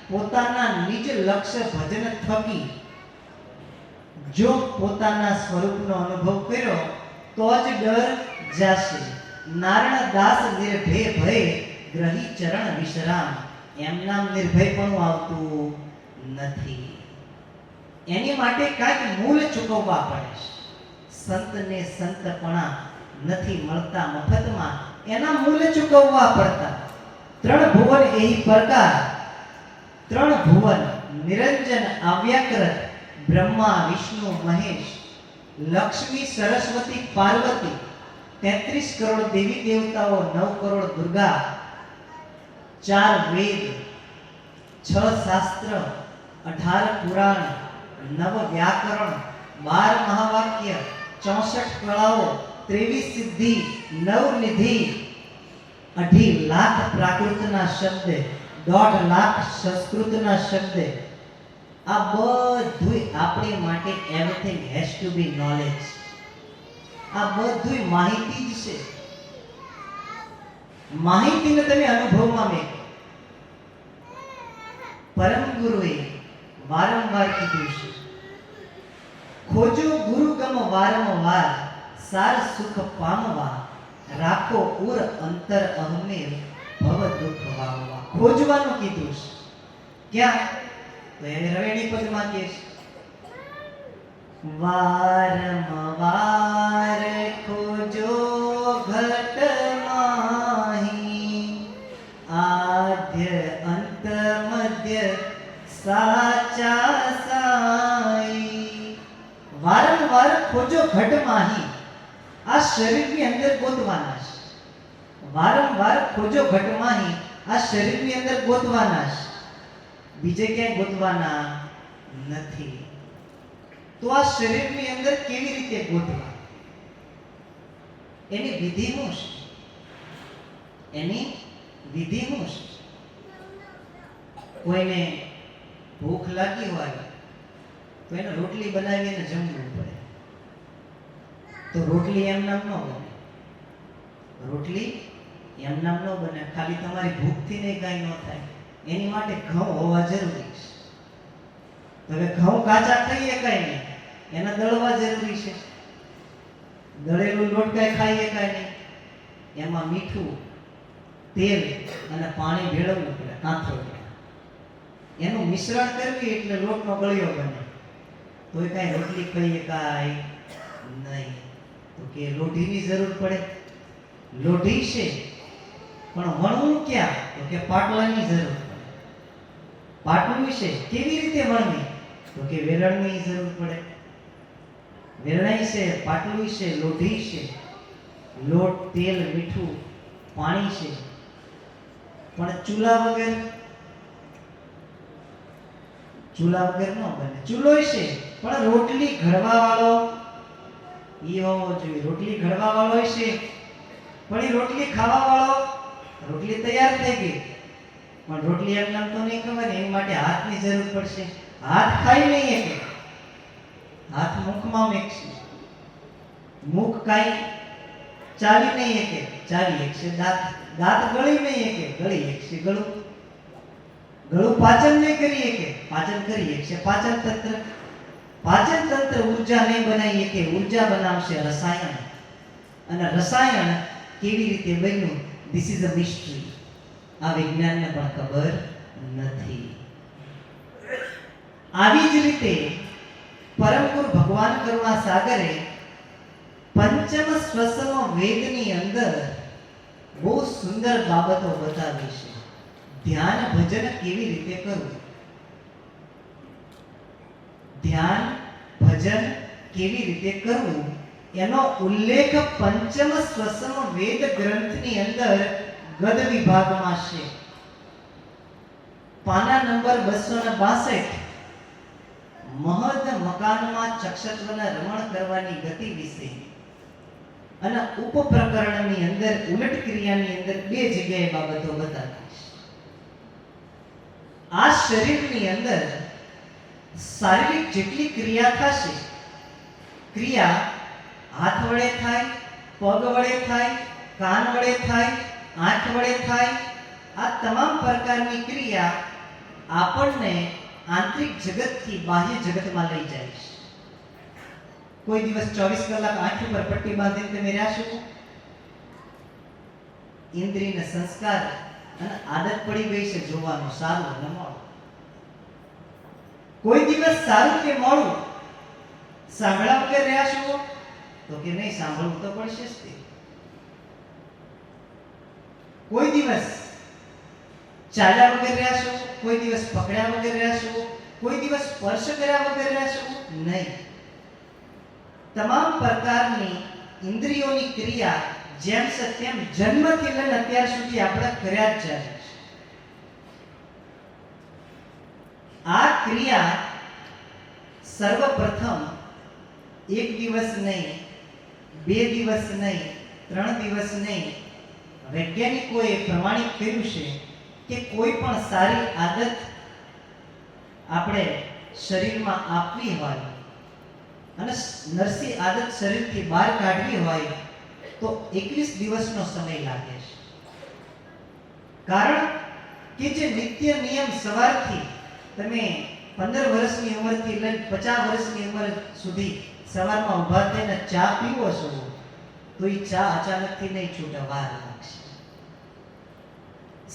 [SPEAKER 1] પોતાના નિજ લક્ષ્ય ભજન થકી જો પોતાના સ્વરૂપનો અનુભવ કર્યો તો જ ડર જાશે. નારાયણ દાસ નિર્ભય ભય ગ્રહી ચરણ વિશ્રામ, એમ નામ નિર્ભયપણું આવતું નથી. એની માટે કાંઈક મૂળ ચૂકવવા પડે છે. સંતને સંતપણા નથી મળતા મફતમાં, એના મૂળ ચૂકવવા પડતા. 3 ભુવન એહી પ્રકાર, 3 ભુવન નિરંજન આવ્યાકૃત, બ્રહ્મા વિષ્ણુ મહેશ, લક્ષ્મી સરસ્વતી પાર્વતી, 33 કરોડ દેવી દેવતાઓ, 9 કરોડ દુર્ગા, 4 વેદ, 6 શાસ્ત્ર, 18 પુરાણ, 9 વ્યાકરણ, 12 મહાવાક્ય, 64 કળાઓ, 23 સિદ્ધિ, 9 નિધિ, 2.5 લાખ પ્રાકૃતના શબ્દ, 1.5 લાખ સંસ્કૃતના શબ્દ, આ બધુંય આપણી માટે everything has to be knowledge. આ બધુંય માહિતી જ છે. માહિતીને તમે અનુભવમાં મેં પરમ ગુરુએ વારંવાર કીધું છે, ખોજો ગુરુ ગમ વારંવાર, સાર સુખ પામવા, રાખો ઉર અંતર અહમેર, ભવ દુઃખ વામવા. ખોજવાનું કીધું છે. ક્યાં? તો એને રવેણી પદમાં કહે છે, વારંવાર ખોજો ઘટ માહી, આદ્ય અંત મધ્ય સાચા સાઈ. વારંવાર ખોજો ઘટ માહી. આ શરીરની અંદર ગોતવાના છે. વારંવાર ખોજો ઘટ માહી. આ શરીરની અંદર ગોતવાના છે, બીજે ક્યાંય ગોતવાના નથી. તો આ શરીરની અંદર કેવી રીતે ગોતવા? એની વિધિ શું છે? એની વિધિ શું છે? કોઈને ભૂખ લાગી હોય તો એને રોટલી બનાવીને જમવું પડે. તો રોટલી એમ નામ ન બને. રોટલી એમ નામ ન બને. ખાલી તમારી ભૂખથી નહીં કાંઈ ન થાય. એની માટે ઘઉં હોવા જરૂરી છે. તો હવે ઘઉં કાચા ખાઈએ કાંઈ નહીં, એને દળવા જરૂરી છે. દળેલું લોટ કાંઈ ખાઈએ કાંઈ નહીં. એમાં મીઠું, તેલ અને પાણી ભેળવવું પડે, કાંથો પડે. એનું મિશ્રણ કરવી એટલે લોટનો ગળ્યો બને. તોય કાંઈ રોટલી ખાઈએ કાંઈ નહીં. તો કે લોઢીની જરૂર પડે. લોઢી છે પણ વણવું ક્યાં? તો કે પાટલાની જરૂર પડે. પાટલું છે કેવી રીતે વણવી? તો કે વેલણની જરૂર પડે. વેલણ છે, પાટલું છે, લોઢી છે, લોટ, તેલ, મીઠું, પાણી છે. પણ ચૂલા વગર ન બને. ચૂલો છે પણ રોટલી ઘડવા વાળો ઈ હોવો જોઈએ. રોટલી ઘડવા વાળો છે પણ એ રોટલી ખાવા વાળો. રોટલી તૈયાર થઈ ગઈ પણ રોટલી એમ નામ તો નહીં ખબર. એની માટે હાથની જરૂર પડશે. હાથ ખાઈ નહીં શકે, હાથ મુખમાં મેકશે. મુખ કાંઈ ચાલી નહીં શકે, ચાલી શકશે. દાંત ગળી નહીં શકે, ગળી શકશે. ગળું પાચન નહીં કરી શકે, પાચન કરી શકશે. પાચન તંત્ર ઉર્જા નહીં બનાવી શકે, ઉર્જા બનાવશે રસાયણ. અને રસાયણ કેવી રીતે બન્યું? This is a mystery. આ વિજ્ઞાનને પણ ખબર નથી. આવી જ રીતે પરમ ગુરુ ભગવાન કરુણા સાગરે પંચમ શ્વસન વેદની અંદર બહુ સુંદર બાબતો બતાવી છે. ધ્યાન ભજન કેવી રીતે કરવું? ધ્યાન ભજન કેવી રીતે કરવું એનો ઉલ્લેખ પંચમ શ્વસન વેદ ગ્રંથની અંદર ગદ વિભાગમાં છે. પાના નંબર 262. મહદ મકાનમાં ચક્ષત્વને રમણ કરવાની ગતિ વિશે અને ઉપપ્રકરણની અંદર ઉલટ ક્રિયાની અંદર બે જગ્યાએ બાબતો બતાવી છે. આ શરીરની અંદર શારીરિક જેટલી ક્રિયા થશે, ક્રિયા હાથ વડે થાય, પગ વડે થાય, કાન વડે થાય, આંખ વડે થાય, આ તમામ પ્રકારની ક્રિયા આપણને આંતરિક જગતથી બાહ્ય જગતમાં લઈ જાય છે. કોઈ દિવસ 24 કલાક આંખ ઉપર પટ્ટી બાંધીને તમે રહ્યા છો? ઇન્દ્રિયના સંસ્કાર અને આદત પડી ગઈ છે જોવાનું સારું અને મોડું. કોઈ દિવસ સારું કે મોડું સાંભળ્યા વગર રહ્યા છો? તો કે નહીં, સાંભળવું તો પડશે જ તે. કોઈ દિવસ ચાલ્યા વગર રહ્યા છો? કોઈ દિવસ પકડ્યા વગર રહ્યા છો? કોઈ દિવસ સ્પર્શ કર્યા વગર રહ્યા છો? નહીં. તમામ પ્રકારની ઇન્દ્રિયોની ક્રિયા જેમ છે તેમ જન્મથી લઈને અત્યાર સુધી આપણે કર્યા જ જાય છે. આ ક્રિયા સર્વપ્રથમ એક દિવસ નહીં, 2 દિવસ નહીં, 3 દિવસ નહીં, વૈજ્ઞાનિકોએ પ્રમાણિત કર્યું છે કે કોઈ પણ સારી આદત આપણે શરીરમાં આપવી હોય અને નરસી આદત શરીરથી બહાર કાઢવી હોય તો 21 દિવસનો સમય લાગે છે. કારણ કે જે નિત્ય નિયમ સવારથી તમે 15 વર્ષની ઉંમરથી લઈને 50 વર્ષની ઉંમર સુધી સવારમાં ઊભા થઈને ચા પીવો છો તો એ ચા અચાનકથી નહીં છૂટે, વાર લાગશે.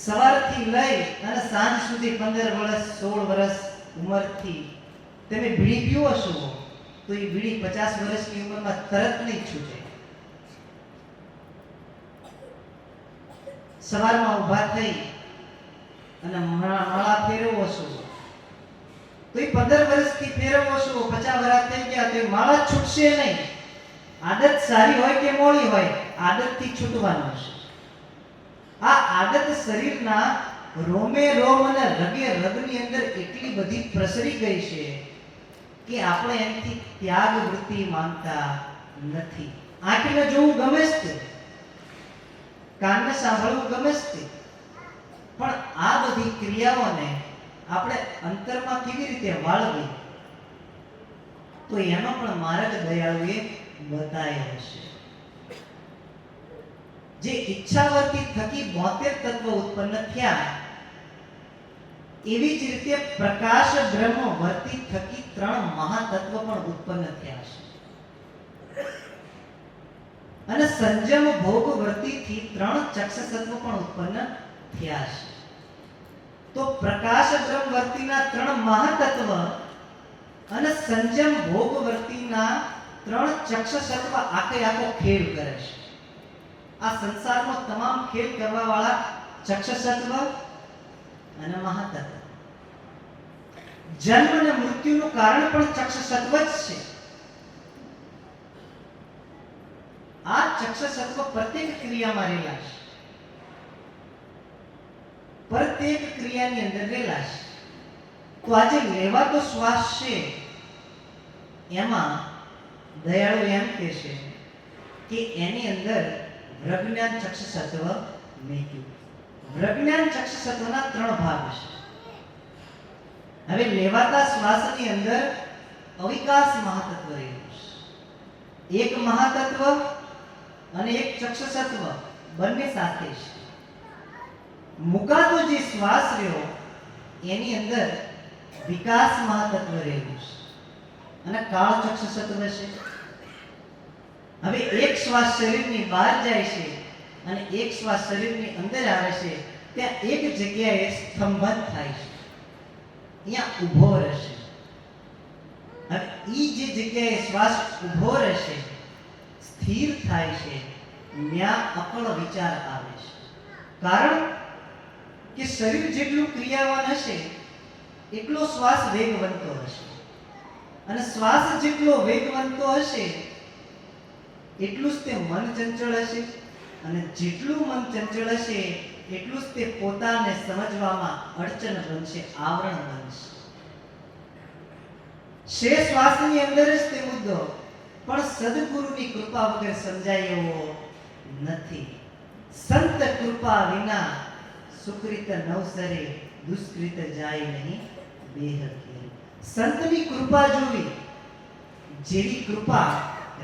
[SPEAKER 1] સવારથી લઈ અને સાંજ સુધી 15 વર્ષ 16 વર્ષ ઉંમરથી તમે બીડી પીવો છો તો એ બીડી 50 વર્ષની ઉંમરમાં તરત નહીં છૂટે. સવારમાં ઊભા થઈ અને માળા ફેરવો છો તો એ 15 વર્ષથી ફેરવો છો, 50 વર્ષ થઈ ગયા તો એ માળા છૂટશે નહીં. આદત સારી હોય કે મોડી હોય, આદતથી છૂટવાનું છે. આ આદત શરીરના રોમે રોમ અને રગે રગની અંદર એટલી બધી પ્રસરી ગઈ છે કે આપણે એનાથી ત્યાગ વૃત્તિ માંગતા નથી. આંખને જોવું ગમે જ તે, કાનને સાંભળવું ગમે જ તે, પણ આ બધી ક્રિયાઓને આપણે અંતરમાં કેવી રીતે વાળવી તો એનો પણ માર્ગ દયાળુએ બતાવ્યો છે. જે ઈચ્છાવર્તી થકી 72 તત્વ ઉત્પન્ન થયા એવી જ રીતે પ્રકાશ બ્રહ્મ વર્તી થકી 3 મહાતત્વ પણ ઉત્પન્ન થયા છે. અને સંજમ ભોગ વર્તીથી 3 ચક્ષ તત્વ પણ ઉત્પન્ન થયા છે. તો પ્રકાશ બ્રહ્મ વર્તીના 3 મહાતત્વ અને સંજમ ભોગ વર્તીના 3 ચક્ષ તત્વ આખો ખેલ કરે છે. આ સંસારનો તમામ ખેલ કરવા વાળા ચક્ષ તત્વ અને મહાતત્વ. જન્મ અને મૃત્યુનું કારણ પણ ચક્ષ તત્વ જ છે. આ ચક્ષ તત્વ પ્રત્યેક ક્રિયામાં રહેલા છે, પ્રત્યેક ક્રિયાની અંદર રહેલા છે. તો આજે લેવાતો શ્વાસ છે એમાં દયાળુ એમ કહે છે કે એની અંદર પ્રજ્ઞાન ચક્ષ તત્વ મૂક્યું. પ્રજ્ઞાન ચક્ષ તત્વના 3 ભાગ છે. હવે લેવાતા શ્વાસની અંદર અવિકાસ મહાતત્વ રહેલું છે. એક મહાતત્વ અને એક ચક્ષ તત્વ બંને સાથે છે. મુકાતો જે શ્વાસ રહ્યો એની અંદર વિકાસ મહાતત્વ રહેલું છે અને કાળ ચક્ષ તત્વ છે. હવે એક શ્વાસ શરીરની બહાર જાય છે અને એક શ્વાસ શરીરની અંદર આવે છે, ત્યાં એક જગ્યાએ સ્તંભન થાય છે, અહીંયા ઊભો રહેશે. હવે ઈ જે જગ્યાએ શ્વાસ ઊભો રહેશે, સ્થિર થાય છે, ત્યાં અકળ વિચાર આવે છે. કારણ કે શરીર જેટલું ક્રિયાવાન હશે એટલો શ્વાસ વેગવંતો હશે, અને શ્વાસ જેટલો વેગવંતો હશે એટલું જ તે મન ચંચળ હશે, અને જેટલું મન ચંચળ હશે એટલું જ તે પોતાને સમજવામાં અડચણ બનશે, આવરણ બનશે. શ્વાસની અંદર જ તે મુદ્દો પણ સદગુરુની કૃપા વગર સમજાય એવો નથી. સંત કૃપા વિના સુકૃત નવસરે, દુષ્કૃત જાય નહીં દેહ કે. સંતની કૃપા જોવી જેવી કૃપા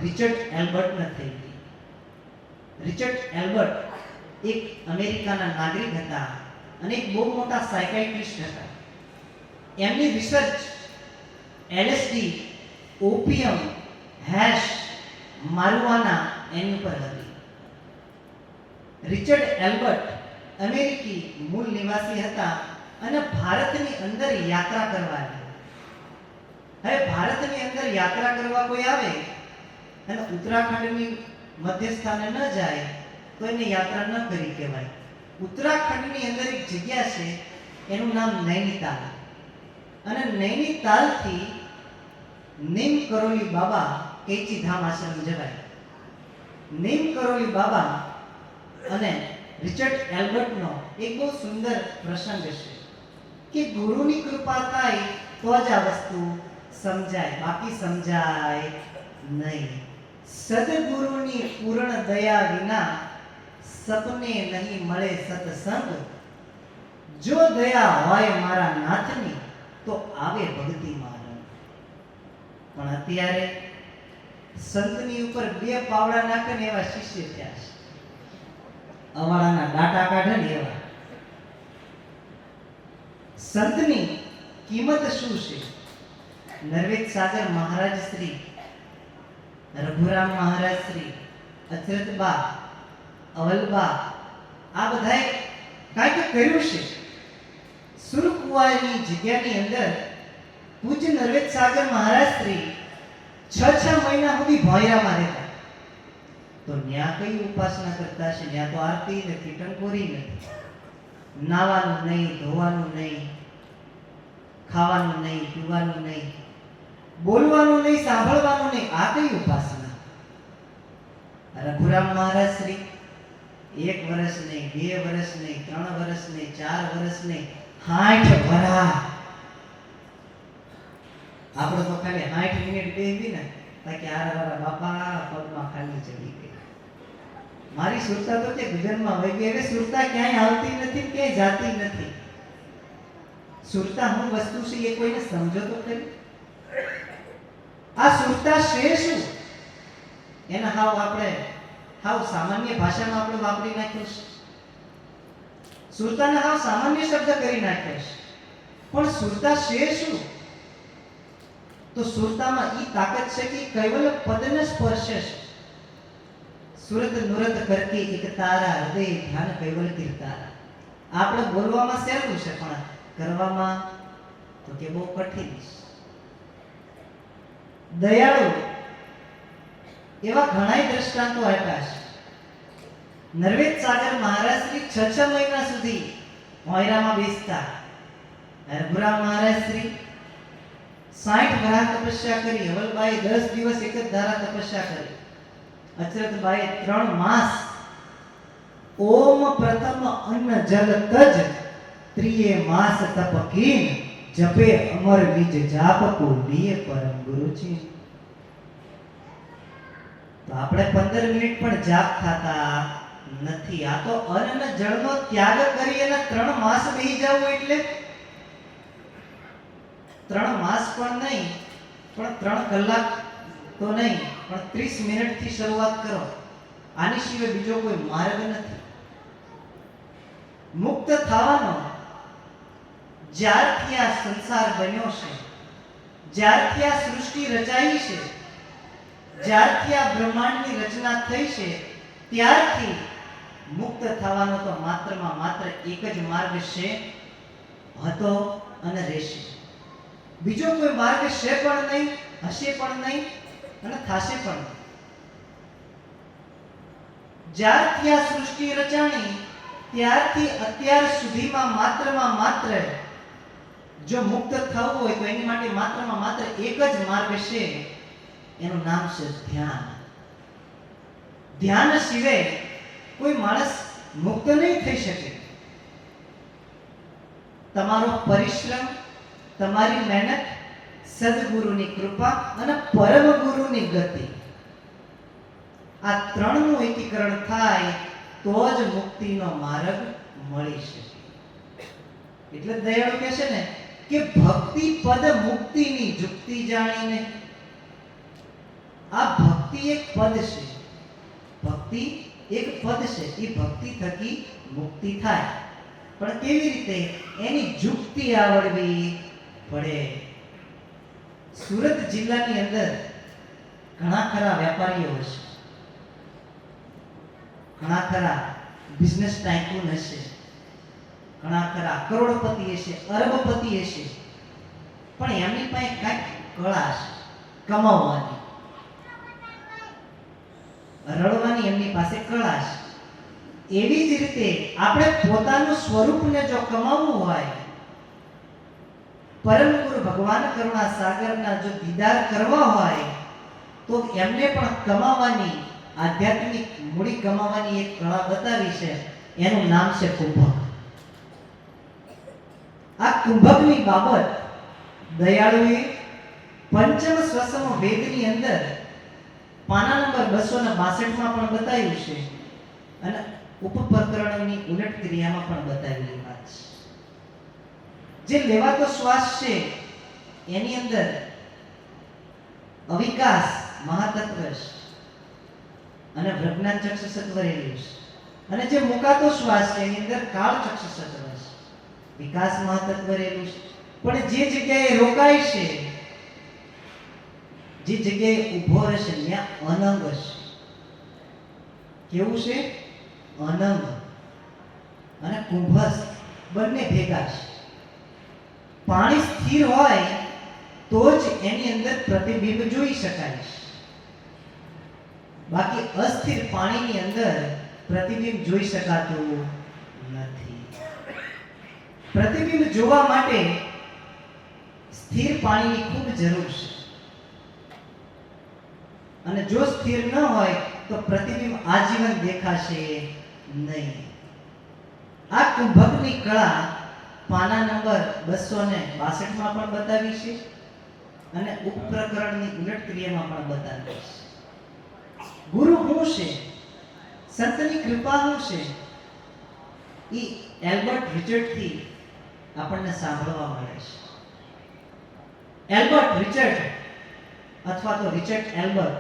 [SPEAKER 1] રિચર્ડ એલ્બર્ટને થઈ હતી. રિચર્ડ એલ્બર્ટ એક અમેરિકાના નાગરિક હતા અને એક બહુ મોટા સાયકાઇટ્રિસ્ટ હતા. એમની રિસર્ચ LSD, ઓપિયમ, હેશ, મારુઆના એની ઉપર હતી. રિચર્ડ એલ્બર્ટ અમેરિકી મૂળ નિવાસી હતા અને ભારતની અંદર યાત્રા કરવા આવ્યા. હવે ભારતની અંદર યાત્રા કરવા કોઈ આવે અને ઉત્તરાખંડની મધ્યસ્થાને ન જાય તો એને યાત્રા ન કરી કહેવાય. ઉત્તરાખંડની અંદર એક જગ્યા છે એનું નામ નૈનીતાલ, અને નૈનીતાલથી નીમ કરોલી બાબા કેચી ધામ આશ્રમ જવાય. નીમ કરોલી બાબા અને રિચર્ડ એલ્બર્ટનો એક બહુ સુંદર પ્રસંગ છે કે ગુરુની કૃપા થાય તો જ આ વસ્તુ સમજાય, બાકી સમજાય નહીં. સદગુરુની પૂર્ણ દયા વિના સપને નહીં મળે સત્સંગ. જો દયા હોય મારા નાથની તો આવે ભક્તિ માર્ગ. પણ અત્યારે સંતની ઉપર બે પાવડા નાખે ને એવા શિષ્ય થયા છે. અવાડાના ડાટા કાઢે ને એવા. સંતની કિંમત શું છે? નરવેદ સાગર મહારાજ શ્રી, રઘુરામ મહારાજ શ્રી, અચરતબા, અવલબા આ બધાએ કાંઈક કર્યું છે. સુરકુવાની જગ્યાની અંદર પૂજ્ય નરવેદ સાગર મહારાજ શ્રી 6 મહિના સુધી ભોયરામાં રહેતા. તો ન્યા કઈ ઉપાસના કરતા છે? ન્યા તો આરતી નથી, ટંકોરી નથી, નાવાનું નહીં, ધોવાનું નહીં, ખાવાનું નહીં, પીવાનું નહીં, બોલવાનું નહીં, સાંભળવાનું નહીં. આ કઈ ઉપાસના? રઘુરામ મહારાજ શ્રી 1 વર્ષ નહીં, 2 વર્ષ નહીં, 3 વર્ષ નહીં, 4 વર્ષ નહીં, 60 વર્ષ. આપણે તો ખાલી 60 મિનિટ બેસી ને તાકી આરા બાપા પગમાં ખાલી ચડી ગઈ. મારી સુરતા તો કે ગગનમાં વહી ગઈ. હવે સુરતા ક્યાંય આવતી નથી, ક્યાંય જાતી નથી. સુરતા શું વસ્તુ છે એ કોઈને સમજો તો ખરી. આ સુરતા છે શું? એના હાવ સામાન્ય ભાષામાં આપણે વાપરી નાખ્યો છે. સુરતાને હાવ સામાન્ય શબ્દ કરી નાખ્યો છે. પણ સુરતા છે શું? તો સુરતામાં ઈ તાકાત છે કે કૈવલ પદને સ્પર્શે છે. સુરત નુરત કરતી એક તારા, હૃદય ધ્યાન કૈવલ કીર્તારા. આપણે બોલવામાં સહેલું છે પણ કરવામાં તો કે બહુ કઠિન છે. દયાળુ એવા ઘણાય દ્રષ્ટાંતો આપ્યા છે. નરવેદ સાગર મહારાજ શ્રી 6 મહિના સુધી મોયરામાં બેસતા. રઘુરામ મહારાજ શ્રી 60 વર્ષ તપસ્યા કરી. હવલબાઈ 10 દિવસ એક જ ધારા તપસ્યા કરી. અચરતબાઈ 3 માસ ઓમ પ્રથમ અન્ન જલ તજ ત્રિયે માસ તપ કીન જપે અમર બીજ જાપ કો લીએ પરમ ગુરુજી. તો આપણે 15 મિનિટ પણ જાપ થતા નથી. આ તો અન્ન જળનો ત્યાગ કરી અને 3 માસ બેહી જવું એટલે 3 માસ પણ નહીં, પણ 3 કલાક તો નહીં, પણ 30 મિનિટથી શરૂઆત કરો. આની સિવાય બીજો કોઈ માર્ગ નથી. મુક્ત થવાનો જ્યારથી આ સંસાર બન્યો છે, જ્યારથી આ સૃષ્ટિ રચાઈ છે, જ્યારથી આ બ્રહ્માંડની રચના થઈ છે, ત્યારથી મુક્ત થવાનો તો માત્રમાં માત્ર એક જ માર્ગ છે, હતો અને રહેશે. બીજો કોઈ માર્ગ છે પણ નહીં, હશે પણ નહીં અને થશે પણ નહીં. જ્યારથી આ સૃષ્ટિ રચાણી ત્યારથી અત્યાર સુધીમાં માત્રમાં માત્ર જો મુક્ત થવું હોય તો એની માટે માત્રમાં માત્ર એક જ માર્ગ છે. એનું નામ છે ધ્યાન. ધ્યાન સિવાય કોઈ માણસ મુક્ત નહીં થઈ શકે. તમારો પરિશ્રમ, તમારી મહેનત, સદગુરુની કૃપા અને પરમ ગુરુની ગતિ, આ ત્રણનું એકીકરણ થાય તો જ મુક્તિનો માર્ગ મળી શકે. એટલે દયાળુ કહે છે ને કે ભક્તિ પદ મુક્તિની જુક્તિ જાણીને. આ ભક્તિ એક પદ છે, ભક્તિ એક પદ છે. એ ભક્તિ થકી મુક્તિ થાય, પણ કેવી રીતે? એની જુક્તિ આવડવી પડે. સુરત જિલ્લાની અંદર ઘણા ખરા વેપારીઓ હશે, ઘણા ખરા બિઝનેસ ટાઇકૂન હશે, ઘણા ખરા કરોડપતિ હશે, અરબપતિ હશે, પણ એમની પાસે કાંઈક કળા છે કમાવાની, રડવાની એમની પાસે કળા છે. એવી જ રીતે આપણે પોતાનું સ્વરૂપને જો કમાવવું હોય, પરમ ગુરુ ભગવાન કરુણા સાગરના જો દીદાર કરવા હોય તો એમને પણ કમાવાની, આધ્યાત્મિક મૂડી કમાવાની એક કળા બતાવી છે. એનું નામ છે કુંભક. આ કુંભકની બાબત દયાળુએ પંચમ સ્વસમ વેદની અંદર પાના નંબર 262 માં પણ બતાવ્યું છે અને ઉપપ્રકરણની ઉલટ ક્રિયામાં પણ બતાવેલી વાત છે. જે લેવાતો શ્વાસ છે એની અંદર અવિકાસ મહાતત્વ છે અને પ્રજ્ઞાન ચક્ષુસત્વ રહેલું છે. અને જે મુકાતો શ્વાસ છે એની અંદર કાળ ચક્ષુસત્વ છે. વિકાસ મહાતત્વ રહેલું છે. પણ જે જગ્યાએ રોકાય છે, જે જગ્યાએ ઊભો રહેશે ત્યાં અનંગ છે. કેવું છે? અનંગ અને કુંભસ્થ બંને ભેગા છે. પાણી સ્થિર હોય તો જ એની અંદર પ્રતિબિંબ જોઈ શકાય છે. બાકી અસ્થિર પાણીની અંદર પ્રતિબિંબ જોઈ શકાતું નથી. પ્રતિબિંબ જોવા માટે સ્થિર પાણીની ખૂબ જરૂર છે. અને જો સ્થિર ન હોય તો પ્રતિબિંબ આજીવન દેખાશે નહીં. આ કુંભકની કળા પાના નંબર 262 માં પણ બતાવી છે અને ઉપપ્રકરણની ઉલટ ક્રિયામાં પણ બતાવી છે. ગુરુ શું છે? સંતની કૃપા શું છે? ઈ એલ્બર્ટ રિચર્ડ થી આપણને સાંભળવા મળે છે. એલ્બર્ટ રિચર્ડ અથવા તો રિચર્ડ એલ્બર્ટ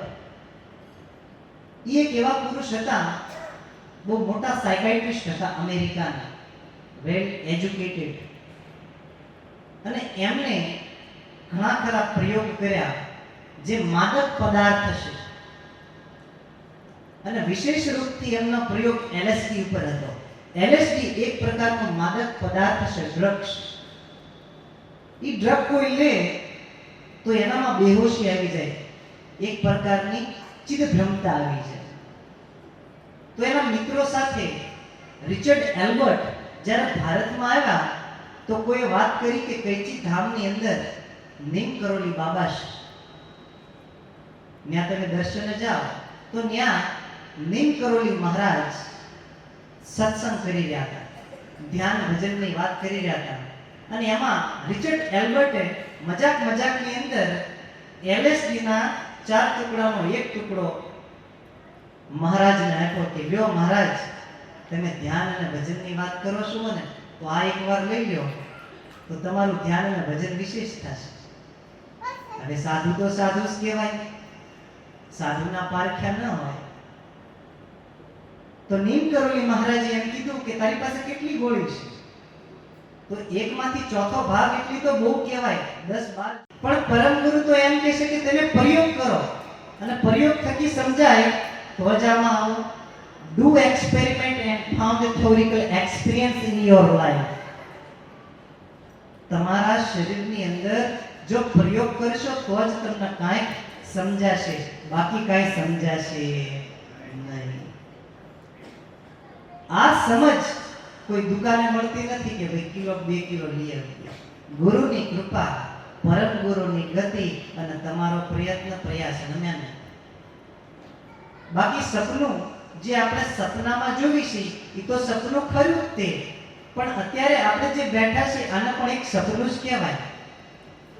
[SPEAKER 1] એક એવા પુરુષ હતા, બહુ મોટા સાયકાઇટ્રિસ્ટ હતા અમેરિકાના, વેલ એજ્યુકેટેડ. અને એમણે ઘણા ખરા પ્રયોગ કર્યા જે માદક પદાર્થ છે. અને વિશેષ રૂપથી એમનો પ્રયોગ એલએસડી ઉપર હતો. એલએસડી એક પ્રકારનો માદક પદાર્થ છે, ડ્રગ છે. ઈ ડ્રગ કોઈ લે તો એનામાં બેહોશી આવી જાય, એક પ્રકારની ચિત્તભ્રમતા આવી જાય. તો એના મિત્રો સાથે રિચર્ડ એલ્બર્ટ જ્યારે ભારતમાં આવ્યા તો કોઈ વાત કરી કે કૈચી ધામની અંદર નીમ કરોલી બાબા છે, ત્યાં તમે દર્શને જાઓ તો ત્યાં નીમ કરોલી મહારાજ સત્સંગ કરી રહ્યા હતા, ધ્યાન ભજનની વાત કરી રહ્યા હતા. અને એમાં રિચર્ડ એલ્બર્ટે મજાકની અંદર LSD ના 4 ટુકડાનો એક ટુકડો મહારાજને આપ્યો કે લ્યો મહારાજ, તમે ધ્યાન અને ભજનની વાત કરો છો ને, તો આ એકવાર લઈ લ્યો તો તમારું ધ્યાન અને ભજન વિશેષ થશે. હવે સાધુ તો સાધુ જ કહેવાય, સાધુના પારખ્યા ન હોય. તો નીમ કરોલી મહારાજે એમ કીધું કે તારી પાસે કેટલી ગોળી છે? તો એકમાંથી ચોથો ભાગ એટલી તો બહુ કહેવાય, 10-12. પણ પરમ ગુરુ તો એમ કહે છે કે તમે પ્રયોગ કરો અને પ્રયોગ થકી સમજાય તો જ આમાં આવો. Do experiment and found a theoretical experience in your life. તમારા શરીરની અંદર જો પ્રયોગ કરશો તો જ તમને કાંઈક સમજાશે, બાકી કાંઈ સમજાશે નહીં. આ સમજ કોઈ દુકાને મળતી નથી કે ભાઈ કિલો 2 કિલો લઈ આવીએ. ગુરુની કૃપા, પરમ ગુરુની ગતિ અને તમારો પ્રયત્ન પ્રયાસ નમ્યા નહીં. બાકી સપનું જે આપણે સપનામાં જોવી છે એ તો સપનું ખરું જ તે, પણ અત્યારે આપણે જે બેઠા છે આને પણ એક સપનું જ કહેવાય.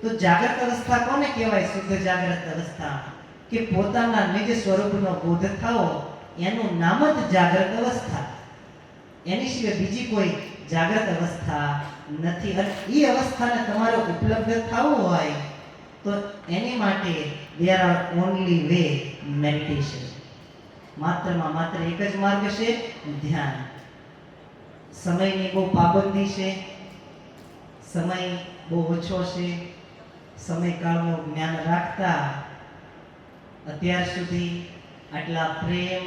[SPEAKER 1] તો જાગ્રત અવસ્થા કોને કહેવાય? શુદ્ધ જાગ્રત અવસ્થા, કે પોતાના નિજ સ્વરૂપનો બોધ થાવો, એનું નામ જ જાગ્રત અવસ્થા. એની સિવાય બીજી કોઈ જાગ્રત અવસ્થા નથી. અને એ અવસ્થાને તમારે ઉપલબ્ધ થવું હોય તો એની માટે there are only way meditation. માત્રમાં માત્ર એક જ માર્ગ છે, ધ્યાન. સમયની બહુ પાબંદી છે, સમય બહુ ઓછો છે. સમયકાળનું જ્ઞાન રાખતા અત્યાર સુધી આટલા પ્રેમ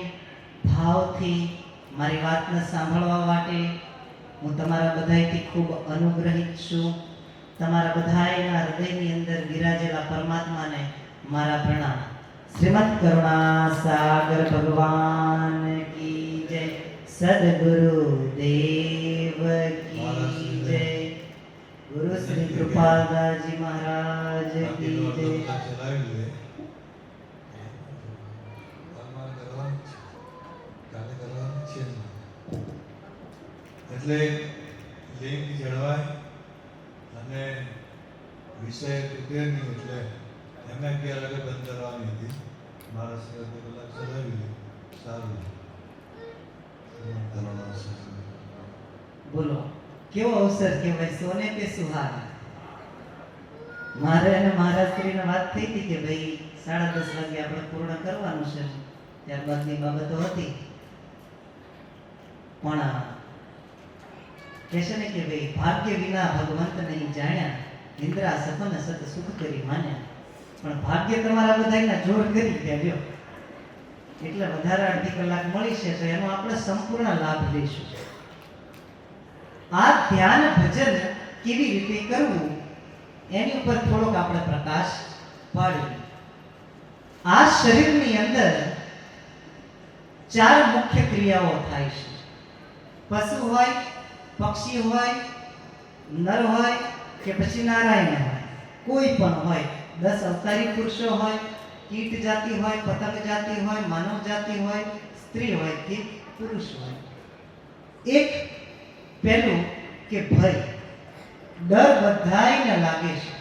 [SPEAKER 1] ભાવથી મારી વાતને સાંભળવા માટે હું તમારા બધાયથી ખૂબ અનુગ્રહિત છું. તમારા બધાયના હૃદયની અંદર બિરાજેલા પરમાત્માને મારા પ્રણામ. શ્રીમદ કરુણા સાગર ભગવાન કી જય, સદગુરુ દેવ કી જય, ગુરુ શ્રી કૃપાલદાસજી મહારાજ કી જય.
[SPEAKER 2] એટલે લિંગ જળવાય અને વિષય તૂટે નહીં, એટલે એમને ક્યારે આગળ બંધ કરવાની હતી. મારા સિવાય 2 કલાક ચલાવી સારું.
[SPEAKER 1] બોલો કેવો અવસર કહેવાય, સોને પે સુહાગા. મારે અને મહારાજ શ્રીને વાત થઈ હતી કે ભાઈ 10:30 વાગે આપણે પૂર્ણ કરવાનું છે. ત્યારબાદની બાબતો હતી પણ કહે છે ને કે ભાઈ ભાગ્ય વિના ભગવંત નહીં જાણ્યા, ઇન્દ્રા સપન સત સુખ કરી માન્યા. પણ ભાગ્ય તમારા બધાના જોર કરી ત્યાં લ્યો એટલે વધારે અડધી કલાક મળી છે તો એનો આપણે સંપૂર્ણ લાભ લઈશું. આ ધ્યાન ભજન કેવી રીતે કરવું એની ઉપર થોડોક આપણે પ્રકાશ પાડીએ. આ શરીરની અંદર 4 મુખ્ય ક્રિયાઓ થાય છે. પશુ હોય, પક્ષી હોય, નર હોય કે પછી નારાયણ હોય, કોઈ પણ હોય, 10 અવતારી પુરુષો હોય, કીટ જાતિ હોય, પતંગ જાતિ હોય, માનવ જાતિ હોય, સ્ત્રી હોય કે પુરુષ હોય. એક પહેલું કે ભય, ડર બધાયને લાગે છે.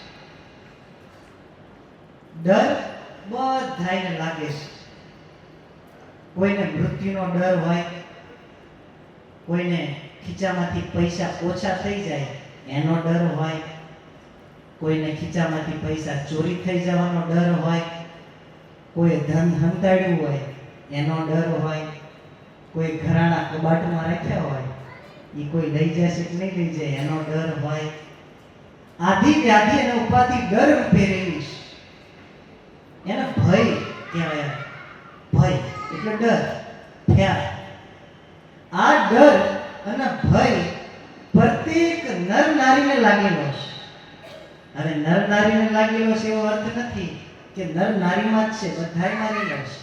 [SPEAKER 1] ડર બધાયને લાગે છે. કોઈને મૃત્યુનો ડર હોય, કોઈને ખીચામાંથી પૈસા ઓછા થઈ જાય એનો ડર હોય, કોઈને ખીચામાંથી પૈસા ચોરી થઈ જવાનો ડર હોય, કોઈ ધન હંતાડ્યું હોય એનો ડર હોય, કોઈ ઘરાણા કબાટમાં રાખ્યા હોય એ કોઈ લઈ જશે કે નહીં લઈ જાય એનો ડર હોય. આધિ વ્યાધિ અને ઉપાધિ ડર રૂપે રહેલી છે. એને ભય કહેવાય. ભય એટલે ડર, ભ્યા. આ ડર અને ભય પ્રત્યેક નર નારીને લાગેલો છે. હવે નર નારીને લાગેલો છે એવો અર્થ નથી કે નર નારીમાં જ છે, બધાયમાં રહેલો છે.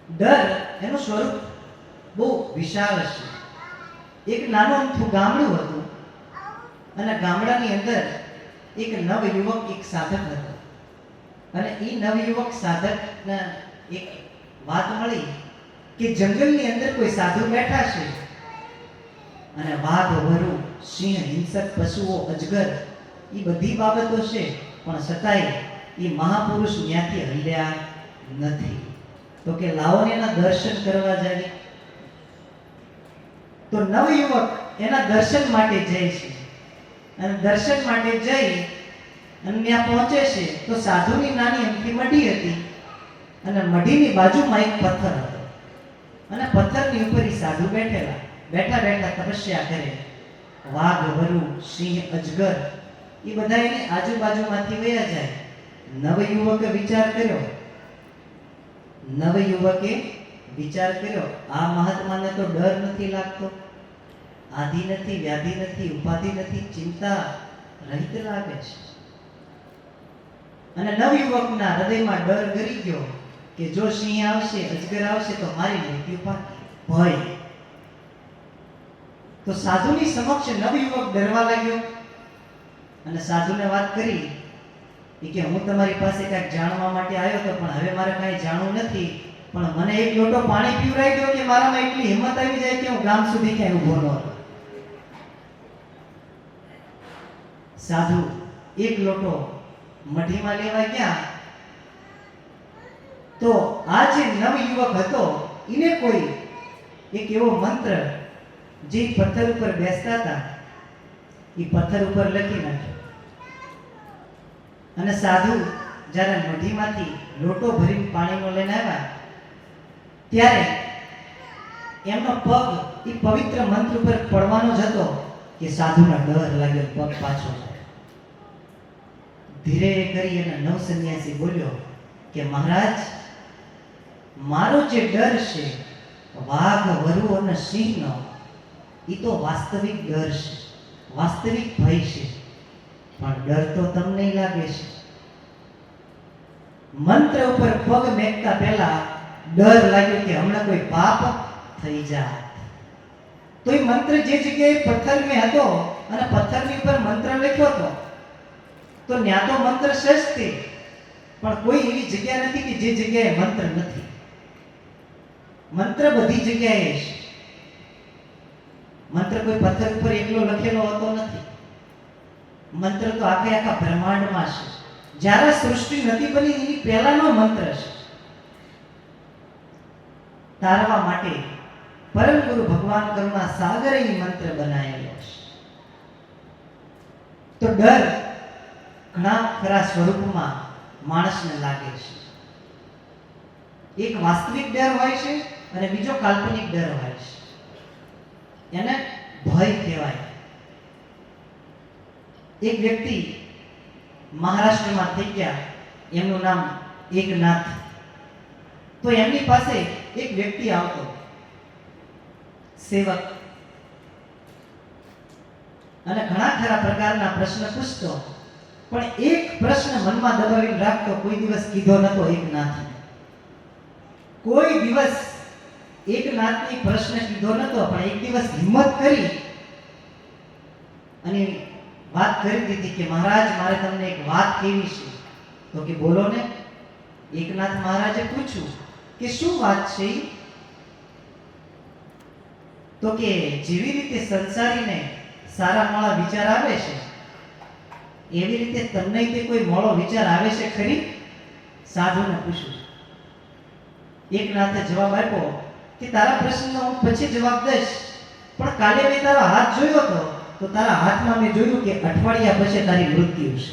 [SPEAKER 1] ડર એનું સ્વરૂપ બહુ વિશાળ છે. એક નાનું અમથું ગામડું હતું અને ગામડાની અંદર એક નવયુવક, એક સાધક હતો. અને એ નવયુવક સાધકને એક વાત મળી કે જંગલની અંદર કોઈ સાધુ બેઠા છે અને વાઘ, વરુ, સિંહ, હિંસક પશુઓ, અજગર એ બધી બાબતો છે પણ છતાંય એ મહાપુરુષ ત્યાંથી હલ્યા નથી. તો કે લાવો ને એના દર્શન કરવા જાય. તો નવયુવક એના દર્શન માટે જાય છે અને દર્શન માટે જઈ અને ત્યાં પહોંચે છે તો સાધુની નાની અમથી મઢી હતી અને મઢીની બાજુમાં એક પથ્થર હતો અને પથ્થરની ઉપર એ સાધુ બેઠા બેઠા તપસ્યા કરે. વાઘ, વરુ, સિંહ, અજગર એ બધા એની આજુબાજુમાંથી વયા જાય. નવયુવકે વિચાર કર્યો આ મહાત્માને તો ડર નથી લાગતો, આધિ નથી, વ્યાધિ નથી, ઉપાધિ નથી, ચિંતા રહિત લાગે છે. અને નવયુવકના હૃદયમાં ડર ગરી ગયો કે જો સિંહ આવશે, અજગર આવશે તો મારી મૃત્યુ પાકી. ભય. તો સાધુની સમક્ષ નવયુવક ડરવા લાગ્યો અને સાધુને વાત કરી કે હું તમારી પાસે કંઈક જાણવા માટે આવ્યો હતો પણ હવે મારે કંઈ જાણવું નથી, પણ મને એક લોટો પાણી પીવડાવી દો કે મારામાં એટલી હિંમત આવી જાય કે હું ગામ સુધી ક્યાંય ઊભો ન રહું. સાધુ એક લોટો મઢીમાં લેવા ગયા તો આ જે નવયુવક હતો એને કોઈ એક એવો મંત્ર જે પથ્થર ઉપર બેસતા હતા એ પથ્થર ઉપર લખી નાખ્યો. અને સાધુ જ્યારે મઢીમાંથી લોટો ભરીને પાણીનો લઈને આવ્યા ત્યારે એમનો પગ એ પવિત્ર મંત્ર ઉપર પડવાનો જ હતો કે સાધુને ડર લાગ્યો, પગ પાછો જાય. ધીરે કરી અને નવ સંન્યાસી બોલ્યો કે મહારાજ, મારો જે ડર છે વાઘ, વરુ અને સિંહનો એ તો વાસ્તવિક ડર છે, વાસ્તવિક ભય છે, પણ ડર તો તમને લાગે છે. મંત્ર ઉપર પગ મેકતા પહેલા ડર લાગ્યો કે હમણાં કોઈ પાપ થઈ જાય. તો એ મંત્ર જે જગ્યાએ પથ્થરમાં હતો અને પથ્થરની ઉપર મંત્ર લખ્યો હતો તો ત્યાં તો મંત્ર શ્રેષ્ઠ છે પણ કોઈ એવી જગ્યા નથી કે જે જગ્યાએ મંત્ર નથી. મંત્ર બધી જગ્યાએ છે. મંત્ર કોઈ પથ્થર ઉપર એકલો લખેલો હોતો નથી. મંત્ર તો આખા બ્રહ્માંડમાં છે. જ્યારે સૃષ્ટિ નથી બની એની પહેલાનો મંત્ર છે. તારવા માટે પરમ ગુરુ ભગવાન કરુણા સાગરે એ મંત્ર બનાવેલો છે. તો ડર ઘણા ખરા સ્વરૂપમાં માણસને લાગે છે. એક વાસ્તવિક ડર હોય છે અને બીજો કાલ્પનિક ડર હોય છે. એને ભય કહેવાય. એક વ્યક્તિ મહારાષ્ટ્રમાં થઈ ગયા, એમનું નામ એકનાથ. તો એમની પાસે એક વ્યક્તિ આવતો, સેવક, અને ઘણા ખરા પ્રકારના પ્રશ્ન પૂછતો, પણ એક પ્રશ્ન મનમાં દબાવીને રાખતો, કોઈ દિવસ કીધો નતો એકનાથને. કોઈ દિવસ એકનાથની પ્રશ્ન કીધો નતો, પણ એક દિવસ હિંમત કરી અને વાત કરી દીધી કે મહારાજ, મારે તમને એક વાત કહેવી છે. તો કે બોલો ને. એકનાથ મહારાજે પૂછ્યું કે શું વાત છે ઈ? તો કે જેવી રીતે સંસારીને સારા મોળા વિચાર આવે છે, એવી રીતે તમને તે કોઈ મોળો વિચાર આવે છે ખરી? સાધુને પૂછ્યું. એકનાથે જવાબ આપ્યો કે તારા પ્રશ્નનો હું પછી જવાબ દઈશ, પણ કાલે મેં તારો હાથ જોયો હતો, તો તારા હાથમાં મેં જોયું કે અઠવાડિયા પછી તારી મૃત્યુ છે.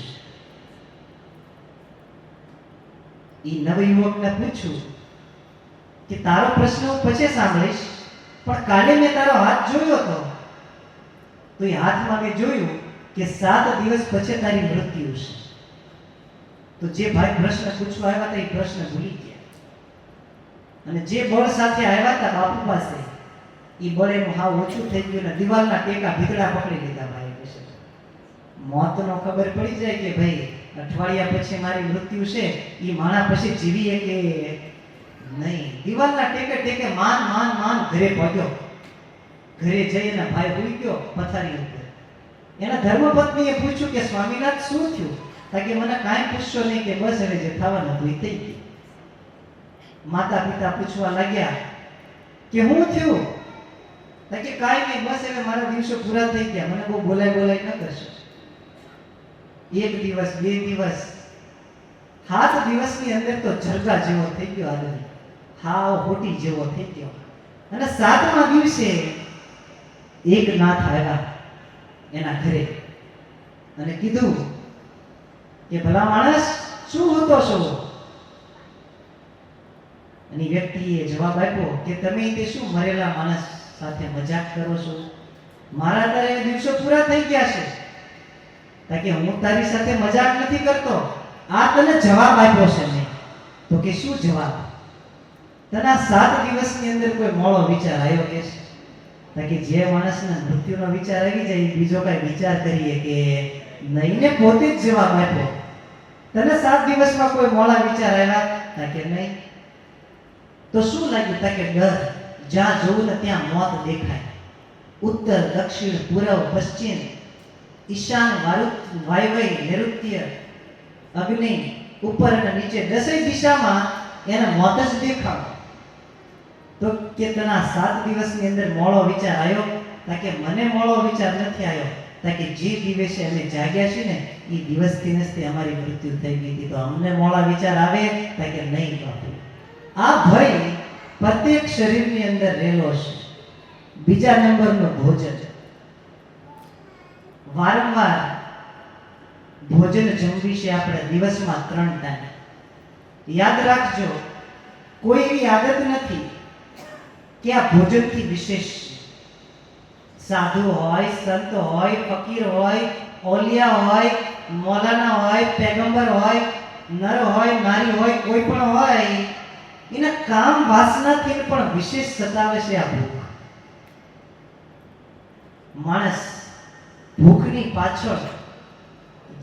[SPEAKER 1] ઈ નવયુવકને પૂછ્યું કે તારો પ્રશ્ન હું પછી સાંભળીશ, પણ કાલે મેં તારો હાથ જોયો હતો, તો એ હાથમાં મેં જોયું કે 7 દિવસ પછી તારી મૃત્યુ છે. તો જે ભાઈ પ્રશ્ન પૂછવા આવ્યા હતા એ પ્રશ્ન ભૂલી ગયા, અને જે બળ સાથે આવ્યા હતા બાપુ પાસે, એ બળ એનું હાવ ઓછું થઈ ગયું અને દિવાલના ટેકા ભીતડા પકડી લીધા ભાઈ. મોતનો ખબર પડી જાય કે ભાઈ અઠવાડિયા પછી મારી મૃત્યુ છે, એ માણા પછી જીવીએ કે નહીં. દિવાલના ટેકે ટેકે માન ઘરે પહોંચ્યો. ઘરે જઈને ભાઈ ભૂલી ગયો પથારી ઉપર. એના ધર્મપત્નીએ પૂછ્યું કે સ્વામીનાથ શું થયું? તાકે મને કાંઈ પૂછશો નહીં, કે બસ હવે જે થવાનું હતું એ થઈ ગયું. માતા પિતા પૂછવા લાગ્યા કે શું થયું? તાકે કાંઈ નહીં, બસ હવે મારા દિવસો પૂરા થઈ ગયા, મને બહુ બોલાય ન કરશો. 1 દિવસ, 2 દિવસ, 7 દિવસની અંદર તો જરગા જેવો થઈ ગયો આદમી, હાવ હોટી જેવો થઈ ગયો. અને 7મા દિવસે એકનાથ આવ્યા એના ઘરે અને કીધું કે ભલા માણસ, શું હોતો છો? અને વ્યક્તિએ જવાબ આપ્યો કે તમે તે શું મરેલા માણસ સાથે મજાક કરો છો? મારા તારે દિવસો પૂરા થઈ ગયા છે. તાકે હું તારી સાથે મજાક નથી કરતો, આ તને જવાબ આપ્યો છે મેં. તો કે શું જવાબ? તને 7 દિવસની અંદર કોઈ મોળો વિચાર આવ્યો કે? તાકે જે માણસને મૃત્યુનો વિચાર આવી જાય, બીજો કઈ વિચાર કરીએ કે નહીં ને? પોતે જ જવાબ આપ્યો. તને 7 દિવસમાં કોઈ મોળા વિચાર આવ્યા? તાકે નહીં. તો શું લાગ્યું? તાકે ડર. જ્યાં જોવું ને ત્યાં મોત દેખાય. ઉત્તર, દક્ષિણ, પૂર્વ, પશ્ચિમ, ઈશાન, વાયવ્ય, નૈઋત્ય, અગ્નિ, ઉપર અને નીચે, 10 દિશામાં એને મોત જ દેખાય. તો કે તને 7 દિવસની અંદર મોળો વિચાર આવ્યો? તાકે મને મોળો વિચાર નથી આવ્યો. તાકે જે દિવસે અમે જાગ્યા છે ને, એ દિવસથી નસ્તે અમારી મૃત્યુ થઈ ગઈ હતી. તો અમને મોળા વિચાર આવે? તાકે નહીં બાપુ. આ ભય પ્રત્યેક શરીરની અંદર રહેલો છે. બીજા નંબરનો ભોજન. વારંવાર ભોજન જમવી છે આપણે દિવસમાં 3 ટાઈમ. યાદ રાખજો, કોઈ એવી આદત નથી કે આ ભોજનથી વિશેષ છે. સાધુ હોય, સંત હોય, ફકીર હોય, ઓલિયા હોય, મૌલાના હોય, પેગંબર હોય, નર હોય, નારી હોય, કોઈ પણ હોય, એના કામ વાસનાથી પણ વિશેષ સતાવે છે આ ભૂખ. માણસ ભૂખની પાછળ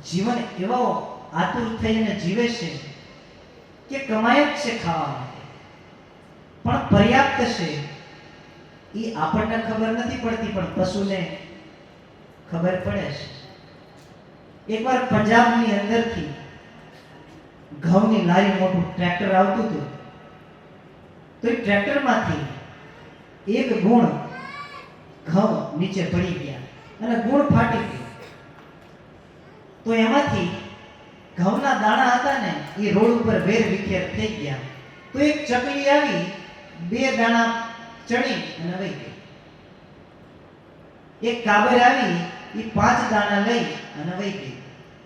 [SPEAKER 1] જીવન એવો આતુર થઈને જીવે છે કે કમાય જ છે ખાવા માટે, પણ પર્યાપ્ત છે એ આપણને ખબર નથી પડતી, પણ પશુને ખબર પડે છે. એકવાર પંજાબની અંદરથી ઘઉંની લારી મોટું ટ્રેક્ટર આવતું હતું. તો એ ટ્રેક્ટરમાંથી એક ગુણ ઘઉં નીચે પડી ગયા અને ગુણ ફાટી ગયો. તો એમાંથી ઘઉંના દાણા હતા ને, એ રોડ ઉપર વેર વિખેર થઈ ગયા. તો એક ચકલી આવી, 2 દાણા ચડી અને વહી ગઈ. એક કાબર આવી, એ 5 દાણા લઈ અને વહી ગઈ.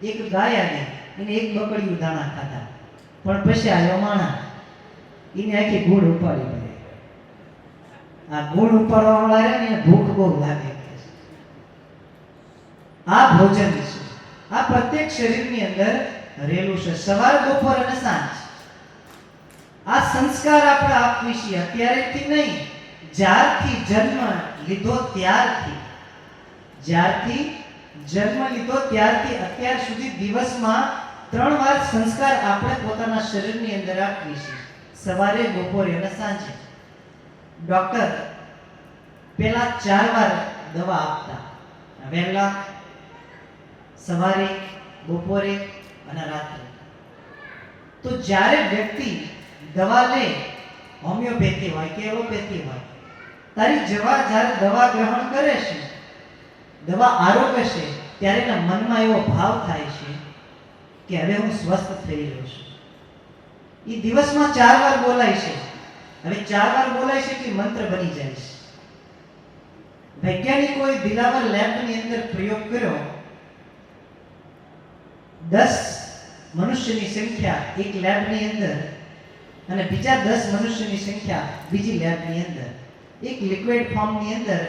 [SPEAKER 1] એક ગાય આવી, એને એક બકડીયું દાણા ખાધા. પણ પછી આવ્યો માણા, એને આખી ગુણ ઉપાડી પડે. આ ગુણ ઉપાડવા વાળા રહે ને એને ભૂખ બહુ લાગે. આ ભોજન છે, આ પ્રત્યેક શરીરની અંદર રહેલું છે. સવાર, બપોર અને સાંજ આ સંસ્કાર આપણે આપવી છીએ. અત્યારેથી નહીં, જ્યારથી જન્મ લીધો ત્યારથી, જ્યારથી જન્મ લીધો ત્યારથી અત્યાર સુધી દિવસમાં 3 વાર સંસ્કાર આપણે પોતાના શરીરની અંદર આપવી છે. સવારે, બપોરે અને સાંજે. ડોક્ટર પહેલા 4 વાર દવા આપતા, વહેલા, સવારે, બપોરે અને રાત્રે. તો જ્યારે વ્યક્તિ દવા લે, હોમિયોપેથી હોય કે એલોપેથી હોય, તારી જ્યારે દવા ગ્રહણ કરે છે, દવા આરોગે છે, ત્યારે એના મનમાં એવો ભાવ થાય છે કે હવે હું સ્વસ્થ થઈ રહ્યો છું. એ દિવસમાં 4 વાર બોલાય છે. હવે 4 વાર બોલાય છે કે મંત્ર બની જાય છે. વૈજ્ઞાનિકોએ દિલાવર લેબની અંદર પ્રયોગ કર્યો. 10 મનુષ્યની સંખ્યા એક લેબની અંદર અને બીજા 10 મનુષ્યની સંખ્યા બીજી લેબની અંદર, એક લિક્વિડ ફોર્મની અંદર.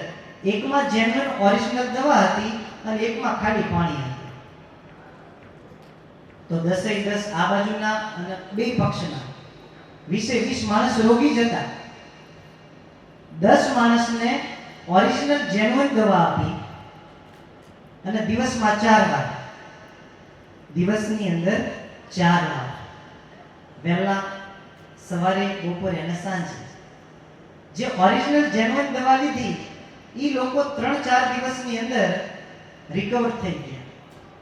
[SPEAKER 1] એકમાં જેન્યુઇન ઓરિજિનલ દવા હતી અને એકમાં ખાલી પાણી હતું. તો 10 આ બાજુના અને બે પક્ષના 20 માણસ રોગી જ હતા. 10 માણસને ઓરિજિનલ જેન્યુઇન દવા આપી અને દિવસમાં 4 વાર, દિવસની અંદર 4 વાર, વહેલા, સવારે, બપોરે અને સાંજે. જે ઓરિજિનલ જેન્યુઇન દવા લીધી એ લોકો 3-4 દિવસની અંદર રિકવર થઈ ગયા.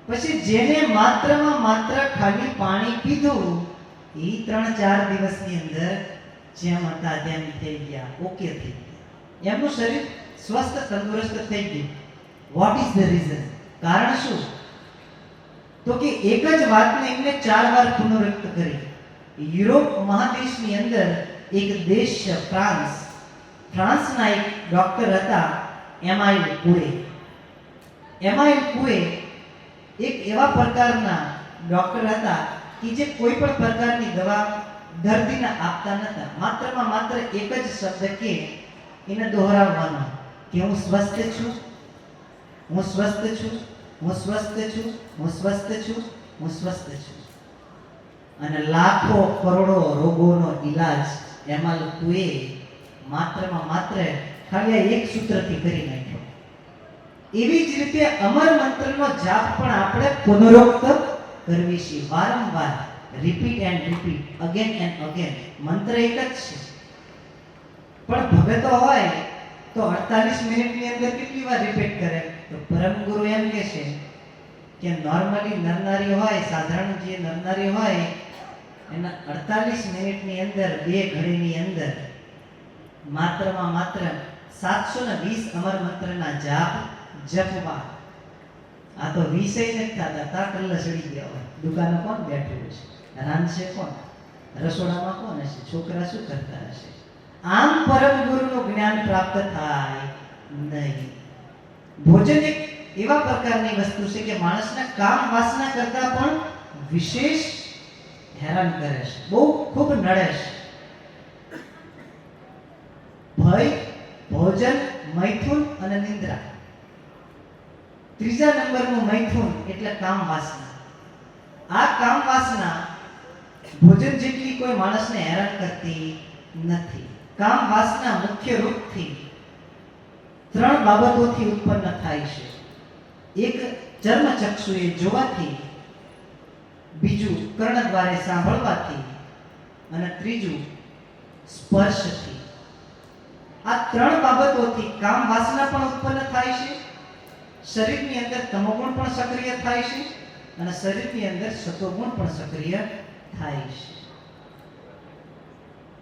[SPEAKER 1] પછી જેને માત્રમાં માત્ર ખાલી પાણી પીધું એ 3-4 દિવસની અંદર જેમ હતા તેમ થઈ ગયા, ઓકે થઈ ગયા. એમનું શરીર સ્વસ્થ, તંદુરસ્ત થઈ ગયું. What is the reason? કારણ શું? તો કે એક જ વાતને એમને 4 વાર પુનરુક્ત કરી. યુરોપ મહાદેશની અંદર એક દેશ છે ફ્રાન્સ. ફ્રાન્સના એક ડોક્ટર હતા એમાઇલ કુએ. એમાઇલ કુએ એક એવા પ્રકારના ડોક્ટર હતા કે જે કોઈ પણ પ્રકારની દવા દર્દીને આપતા નતા. માત્રમાં માત્ર એક જ શબ્દ કે એને દોહરાવવાનો કે હું સ્વસ્થ છું, હું સ્વસ્થ છું, હું સ્વસ્થ છું, હું સ્વસ્થ છું, હું સ્વસ્થ છું. અને લાખો કરોડો રોગોનો ઈલાજ એમાઇલ કુએ માત્રમાં માત્ર ખાલી એક સૂત્રથી કરી નાખ્યો. એવી જ રીતે અમર મંત્રનો જાપ પણ આપણે પુનરોક્ત કરવી છે, વારંવાર, repeat and repeat, again and again. મંત્ર એક જ છે, પણ ભગતો હોય તો 48 મિનિટની અંદર કેટલી વાર રિપીટ કરે? તો પરમ ગુરુ એમ કહે છે કે નોર્મલી નરનારી હોય, સાધારણ જે નરનારી હોય, એના 48 મિનિટની અંદર, 2 ઘડીની અંદર માત્રમાં માત્ર 720 અમર મંત્રના જાપ જપવા. આ તો 20 નથી થતા, તા કલ્લા ચડી ગયા હોય. દુકાને કોણ બેઠું છે? રાંધશે કોણ? રસોડામાં કોણ હશે? છોકરા શું કરતા હશે? આમ પરમ ગુરુનું જ્ઞાન પ્રાપ્ત થાય નહીં. ભોજન એક એવા પ્રકારની વસ્તુ છે કે માણસને કામ વાસના કરતા પણ વિશેષ હેરાન કરે છે, બહુ ખૂબ નડે છે. ભય, ભોજન, મૈથુન અને નિંદ્રા. ત્રીજા નંબરનું મૈથુન એટલે કામ વાસના. આ કામ વાસના ભોજન જેટલી કોઈ માણસને હેરાન કરતી નથી. કામ વાસના મુખ્ય રૂપથી 3 બાબતોથી ઉત્પન્ન થાય છે. એક ચર્મચક્ષુએ જોવાથી, બીજું કર્ણ દ્વારે સાંભળવાથી અને ત્રીજું સ્પર્શથી. આ 3 બાબતોથી કામ વાસના પણ ઉત્પન્ન થાય છે, શરીરની અંદર તમોગુણ પણ સક્રિય થાય છે અને શરીરની અંદર સતોગુણ પણ સક્રિય થાય છે.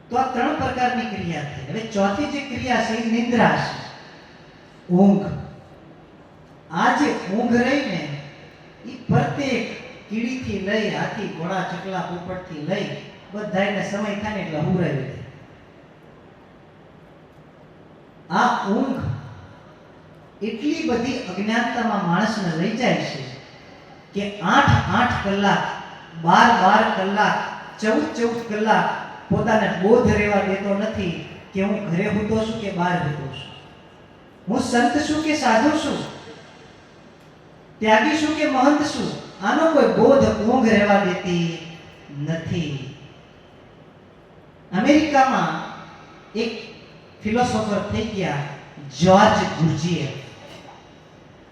[SPEAKER 1] તો આ 3 પ્રકારની ક્રિયા થઈ. હવે ચોથી જે ક્રિયા છે એ નિંદ્રા છે, ઊંઘ. આ જે ઊંઘ રહી ને એ પ્રત્યેક કીડીથી લઈ, હાથી, ઘોડા, ચકલા, પોપટથી લઈ બધાને સમય થાય ને એટલે હુંરાવી દે. આ ઊંઘ એટલી બધી અજ્ઞાનતામાં માણસને લઈ જાય છે કે 8-8 કલાક, 12-12 કલાક 14 કલાક પોતાને બોધ રહેવા દેતો નથી કે હું ઘરે હૂતો છું કે બહાર હૂતો છું, હું સંત છું કે સાધુ છું, ત્યાગી છું કે મહંત છું. આનો કોઈ બોધ ઊંઘ રહેવા દેતી નથી. અમેરિકામાં એક ફિલોસોફર થઈ ગયા જ્યોર્જ ગુરજીએફ.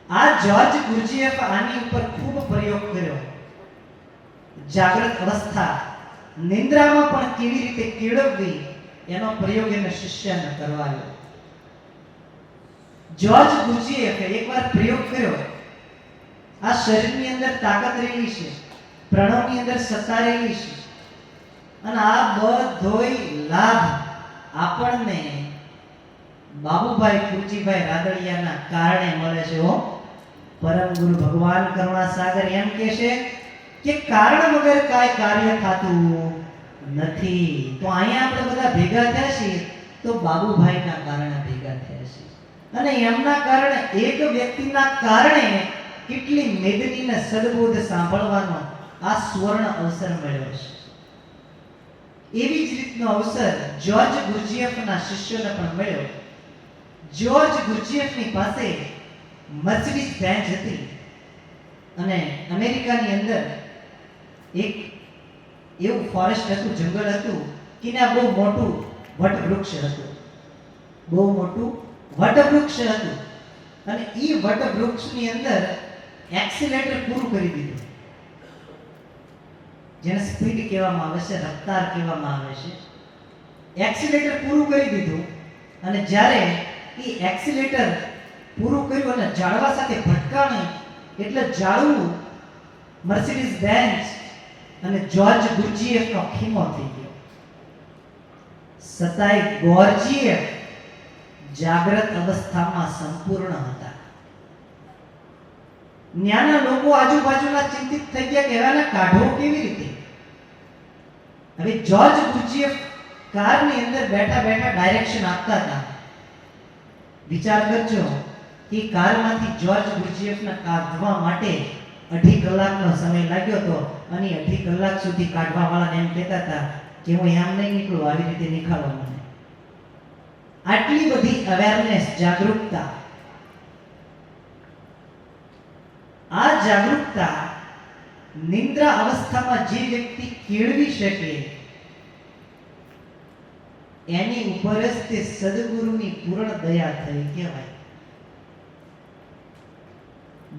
[SPEAKER 1] આ જ્યોર્જ ગુરજીએફ આની ઉપર ખૂબ પ્રયોગ કર્યો. જાગ્રત અવસ્થા નિંદ્રામાં પણ કેવી રીતે કેળવવી એનો પ્રયોગ એને શિષ્યને કરવાયો. જ્યોર્જ ગુરજીએફે એકવાર પ્રયોગ કર્યો. આ શરીરની અંદર તાકાત રહેલી છે, પ્રણવની અંદર સત્તા રહેલી છે, અને આ બધોય લાભ આપણને બાબુભાઈ કુરજીભાઈ રાદડિયાના કારણે મળે છે. પરમ ગુરુ ભગવાન કરુણાસાગર એમ કહે છે કે કારણ વગર કાંઈ કાર્ય થતું નથી. તો અહીંયા આપણે બધા ભેગા થયા છીએ તો બાબુભાઈના કારણે ભેગા થયા છીએ, અને એમના કારણે એક વ્યક્તિના કારણે કેટલી મેદનીને સદબોધ સાંભળવાનો આ સુવર્ણ અવસર મળ્યો છે. એવી જ રીતનો અવસર જ્યોર્જ ગુરજીએફના શિષ્યોને પણ મળ્યો. જ્યોર્જ ગુરજીએફની પાસે મર્સિડીઝ બેન્ઝ હતી, અને અમેરિકાની અંદર એક એવું ફોરેસ્ટ હતું, જંગલ હતું કે ત્યાં બહુ મોટું વટવૃક્ષ હતું. બહુ મોટું વટવૃક્ષ હતું, અને એ વટવૃક્ષની અંદર એક્સિલેટર પૂરું કરી દીધું, જેને સ્પીડ કહેવામાં આવે છે, રફતાર કહેવામાં આવે છે. એક્સિલેટર પૂરું કરી દીધું, અને જ્યારે એ એક્સિલેટર પૂરું કર્યું અને ઝાડવા સાથે ભટકાણું એટલે ઝાડવું મર્સિડીઝ બેન્ઝ અને જ્યોર્જ ગુરજીએફનો ખીમો થઈ ગયો. સતાય ગુરજીએફ જાગ્રત અવસ્થામાં સંપૂર્ણ હતા. ન્યાના લોકો આજુબાજુના ચિંતિત થઈ ગયા કે એવાને કાઢવો કેવી રીતે. હવે જ્યોર્જ ગુરજીએફ કારની અંદર બેઠા બેઠા ડાયરેક્શન આપતા હતા. વિચાર કરજો કે કારમાંથી જ્યોર્જ ગુરજીએફને કાઢવા માટે 2.5 કલાકનો સમય લાગ્યો હતો, અને 2.5 કલાક સુધી કાઢવા વાળાને એમ કહેતા હતા કે હું એમ નહીં નીકળું, આવી રીતે નીકળો મને. આટલી બધી અવેરનેસ, જાગૃતતા. આ જાગૃતતા નિંદ્રા અવસ્થામાં જે વ્યક્તિ કેળવી શકે એની ઉપર જ તે સદગુરુની પૂર્ણ દયા થઈ કહેવાય.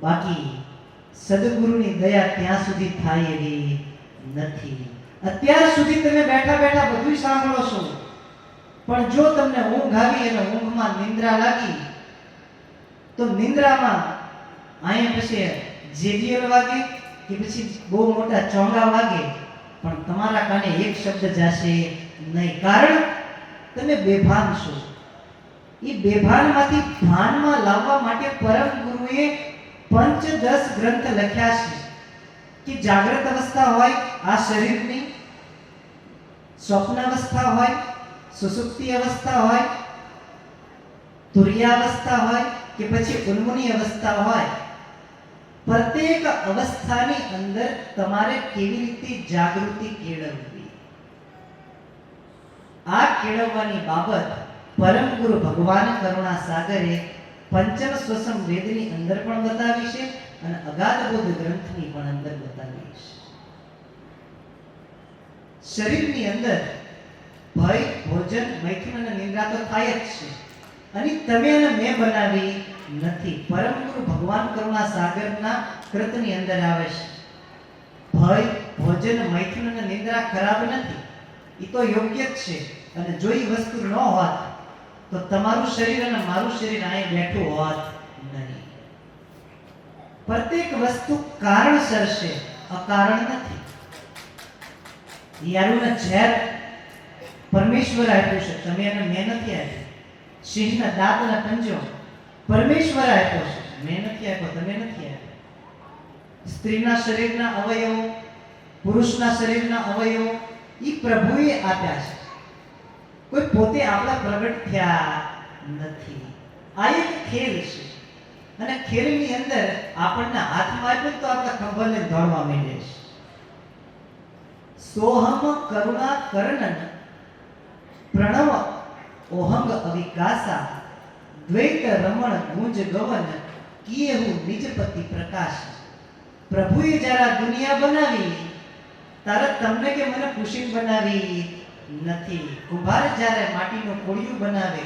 [SPEAKER 1] બાકી સદગુરુની દયા ત્યાં સુધી થાય એવી નથી. અત્યાર સુધી તમે બેઠા બેઠા બધું સાંભળો છો, પણ જો તમને ઊંઘ આવી અને ઊંઘમાં નિંદ્રા લાગી તો નિંદ્રામાં અહીંયા પછી જેડીએલ વાગે કે પછી બહુ મોટા ચોંગા વાગે, પણ તમારા કાને એક શબ્દ જશે નહીં, કારણ તમે બેભાન છો. એ બેભાનમાંથી ભાનમાં લાવવા માટે પરમ ગુરુએ 5-10 ગ્રંથ લખ્યા છે કે જાગ્રત અવસ્થા હોય આ શરીરની, સ્વપ્ન અવસ્થા હોય, સુષુપ્તિ અવસ્થા હોય, તુર્યાવસ્થા હોય કે પછી ઉન્મુની અવસ્થા હોય, પ્રત્યેક અવસ્થાની અંદર તમારે કેવી રીતે જાગૃતિ કેળવવી, આ કેળવવાની બાબત પરમ ગુરુ ભગવાન કરુણાસાગરે પંચમ સ્વસમ વેદની અંદર પણ બતાવી છે અને અગાધ બોધ ગ્રંથની પણ અંદર બતાવી છે. શરીરની અંદર ભય, ભોજન, મૈથુન અને નિંદ્રા તો થાય જ છે, અને તમે અને મેં બનાવી નથી. પરમ ગુરુ ભગવાન કરુણાસાગરના કૃતની અંદર આવે છે. ભય, ભોજન, મૈથુન અને નિંદ્રા ખરાબ નથી, એ તો યોગ્ય જ છે. અને જો એ વસ્તુ ન હોત તો તમારું શરીર અને મારું શરીર અહીં બેઠું હોત નહીં. પ્રત્યેક વસ્તુ કારણસર છે, અકારણ નથી. યારુને ઝેર પરમેશ્વર આપ્યું છે, તમે એને મેં નથી આપ્યું. સિંહના દાંત અને પંજો પરમેશ્વર આપ્યો છે, મેં નથી આપ્યો, તમે નથી આપ્યો. સ્ત્રીના શરીરના અવયવો, પુરુષના શરીરના અવયવો એ પ્રભુએ આપ્યા છે, કોઈ પોતે આપણા પ્રગટ થયા નથી. આ એક ખેલ છે, અને ખેલની અંદર આપણને હાથમાં આપ્યું તો આપણે ખબર લઈને દોડવા માંડીએ છીએ. સોહમ કરુણા કરણન પ્રણવ ઓહંગ અવિકાસા દ્વૈત રમણ ગુંજ ગવન કિયેહુ નિજપતિ પ્રકાશ. પ્રભુએ જ્યારે આ દુનિયા બનાવી ત્યારે તમને કે મને કુશીન બનાવી નથી. કુંભાર જ્યારે માટીનું કોળિયું બનાવે,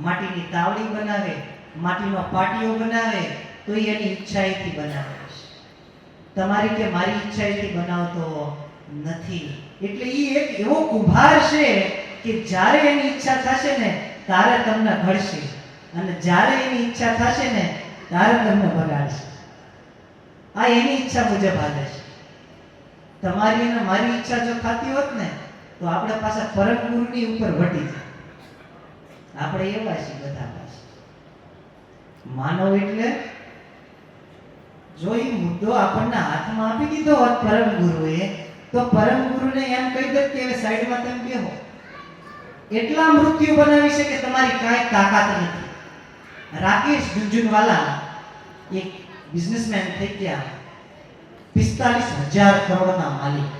[SPEAKER 1] માટીની તાવડી બનાવે, માટીનો પાટિયો બનાવે તો એ એની ઈચ્છાએથી બનાવે છે. તમારી કે મારી ઈચ્છાએથી બનાવતો નથી. એટલે એ એક એવો કુંભાર છે કે જ્યારે એની ઈચ્છા થશે ને ત્યારે તમને ઘડશે, અને જ્યારે એની ઈચ્છા થશે ને ત્યારે તમને બગાડશે. આ એની ઈચ્છા મુજબ હાલે છે. તમારી અને મારી ઈચ્છા જો થતી હોત ને તો આપણે પાછા પરમ ગુરુની ઉપર વટી જાય. આપણે એવા છીએ બધા પાસે. માનવ એટલે જો એ મુદ્દો આપણને હાથમાં આપી દીધો હોત પરમ ગુરુએ, તો પરમ ગુરુને એમ કહી દે કે હવે સાઈડમાં તમે બેહો. એટલા મૃત્યુ બનાવી છે કે તમારી કાંઈ તાકાત નથી. રાકેશ ઝુંઝુનવાલા એક બિઝનેસમેન થઈ ગયા, 45,000 કરોડના માલિક.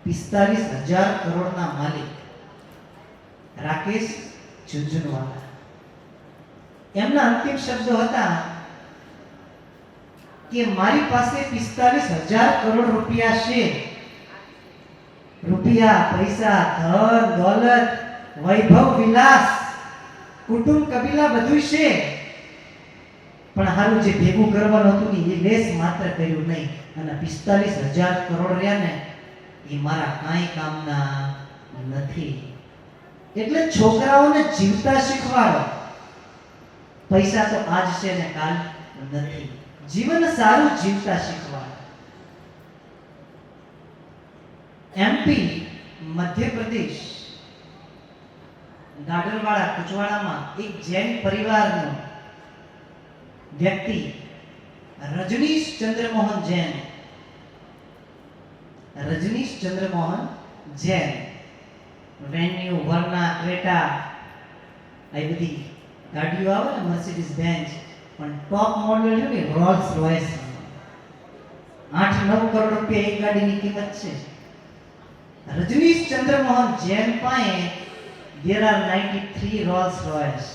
[SPEAKER 1] 45,000 કરોડના માલિક રાકેશ ઝુંઝુનવાલા. એમના અંતિમ શબ્દો હતા કે મારી પાસે 45,000 કરોડ રૂપિયા છે. રૂપિયા, પૈસા, ધન, દોલત, વૈભવ, વિલાસ, કુટુંબ, કબીલા બધું છે, પણ હારું જે ભેગું કરવાનું હતું ને એ લેસ માત્ર કર્યું નહીં. અને 45,000 કરોડ રહ્યા ને એ મારા કાંઈ કામના નથી. એટલે છોકરાઓને જીવતા શીખવાડો. પૈસા તો આજ છે ને કાલ નથી. જીવન સારું જીવતા શીખવાડો. એમપી મધ્યપ્રદેશ ગાડરવાડા કુચવાડામાં એક જૈન પરિવારનો વ્યક્તિ રજનીશ ચંદ્રમોહન જૈન. રજનીશ ચંદ્રમોહન જૈન વેન્યુ, વર્ના, ક્રેટા, આ બધી ગાડીઓ આવે ને, મર્સિડીઝ બેન્ઝ, પણ ટોપ મોડેલ છે ને રોલ્સ રોયસ. 8-9 કરોડ રૂપિયા એક ગાડીની કિંમત છે. રજનીશ ચંદ્રમોહન જૈન પાસે there are 93 Rolls Royce.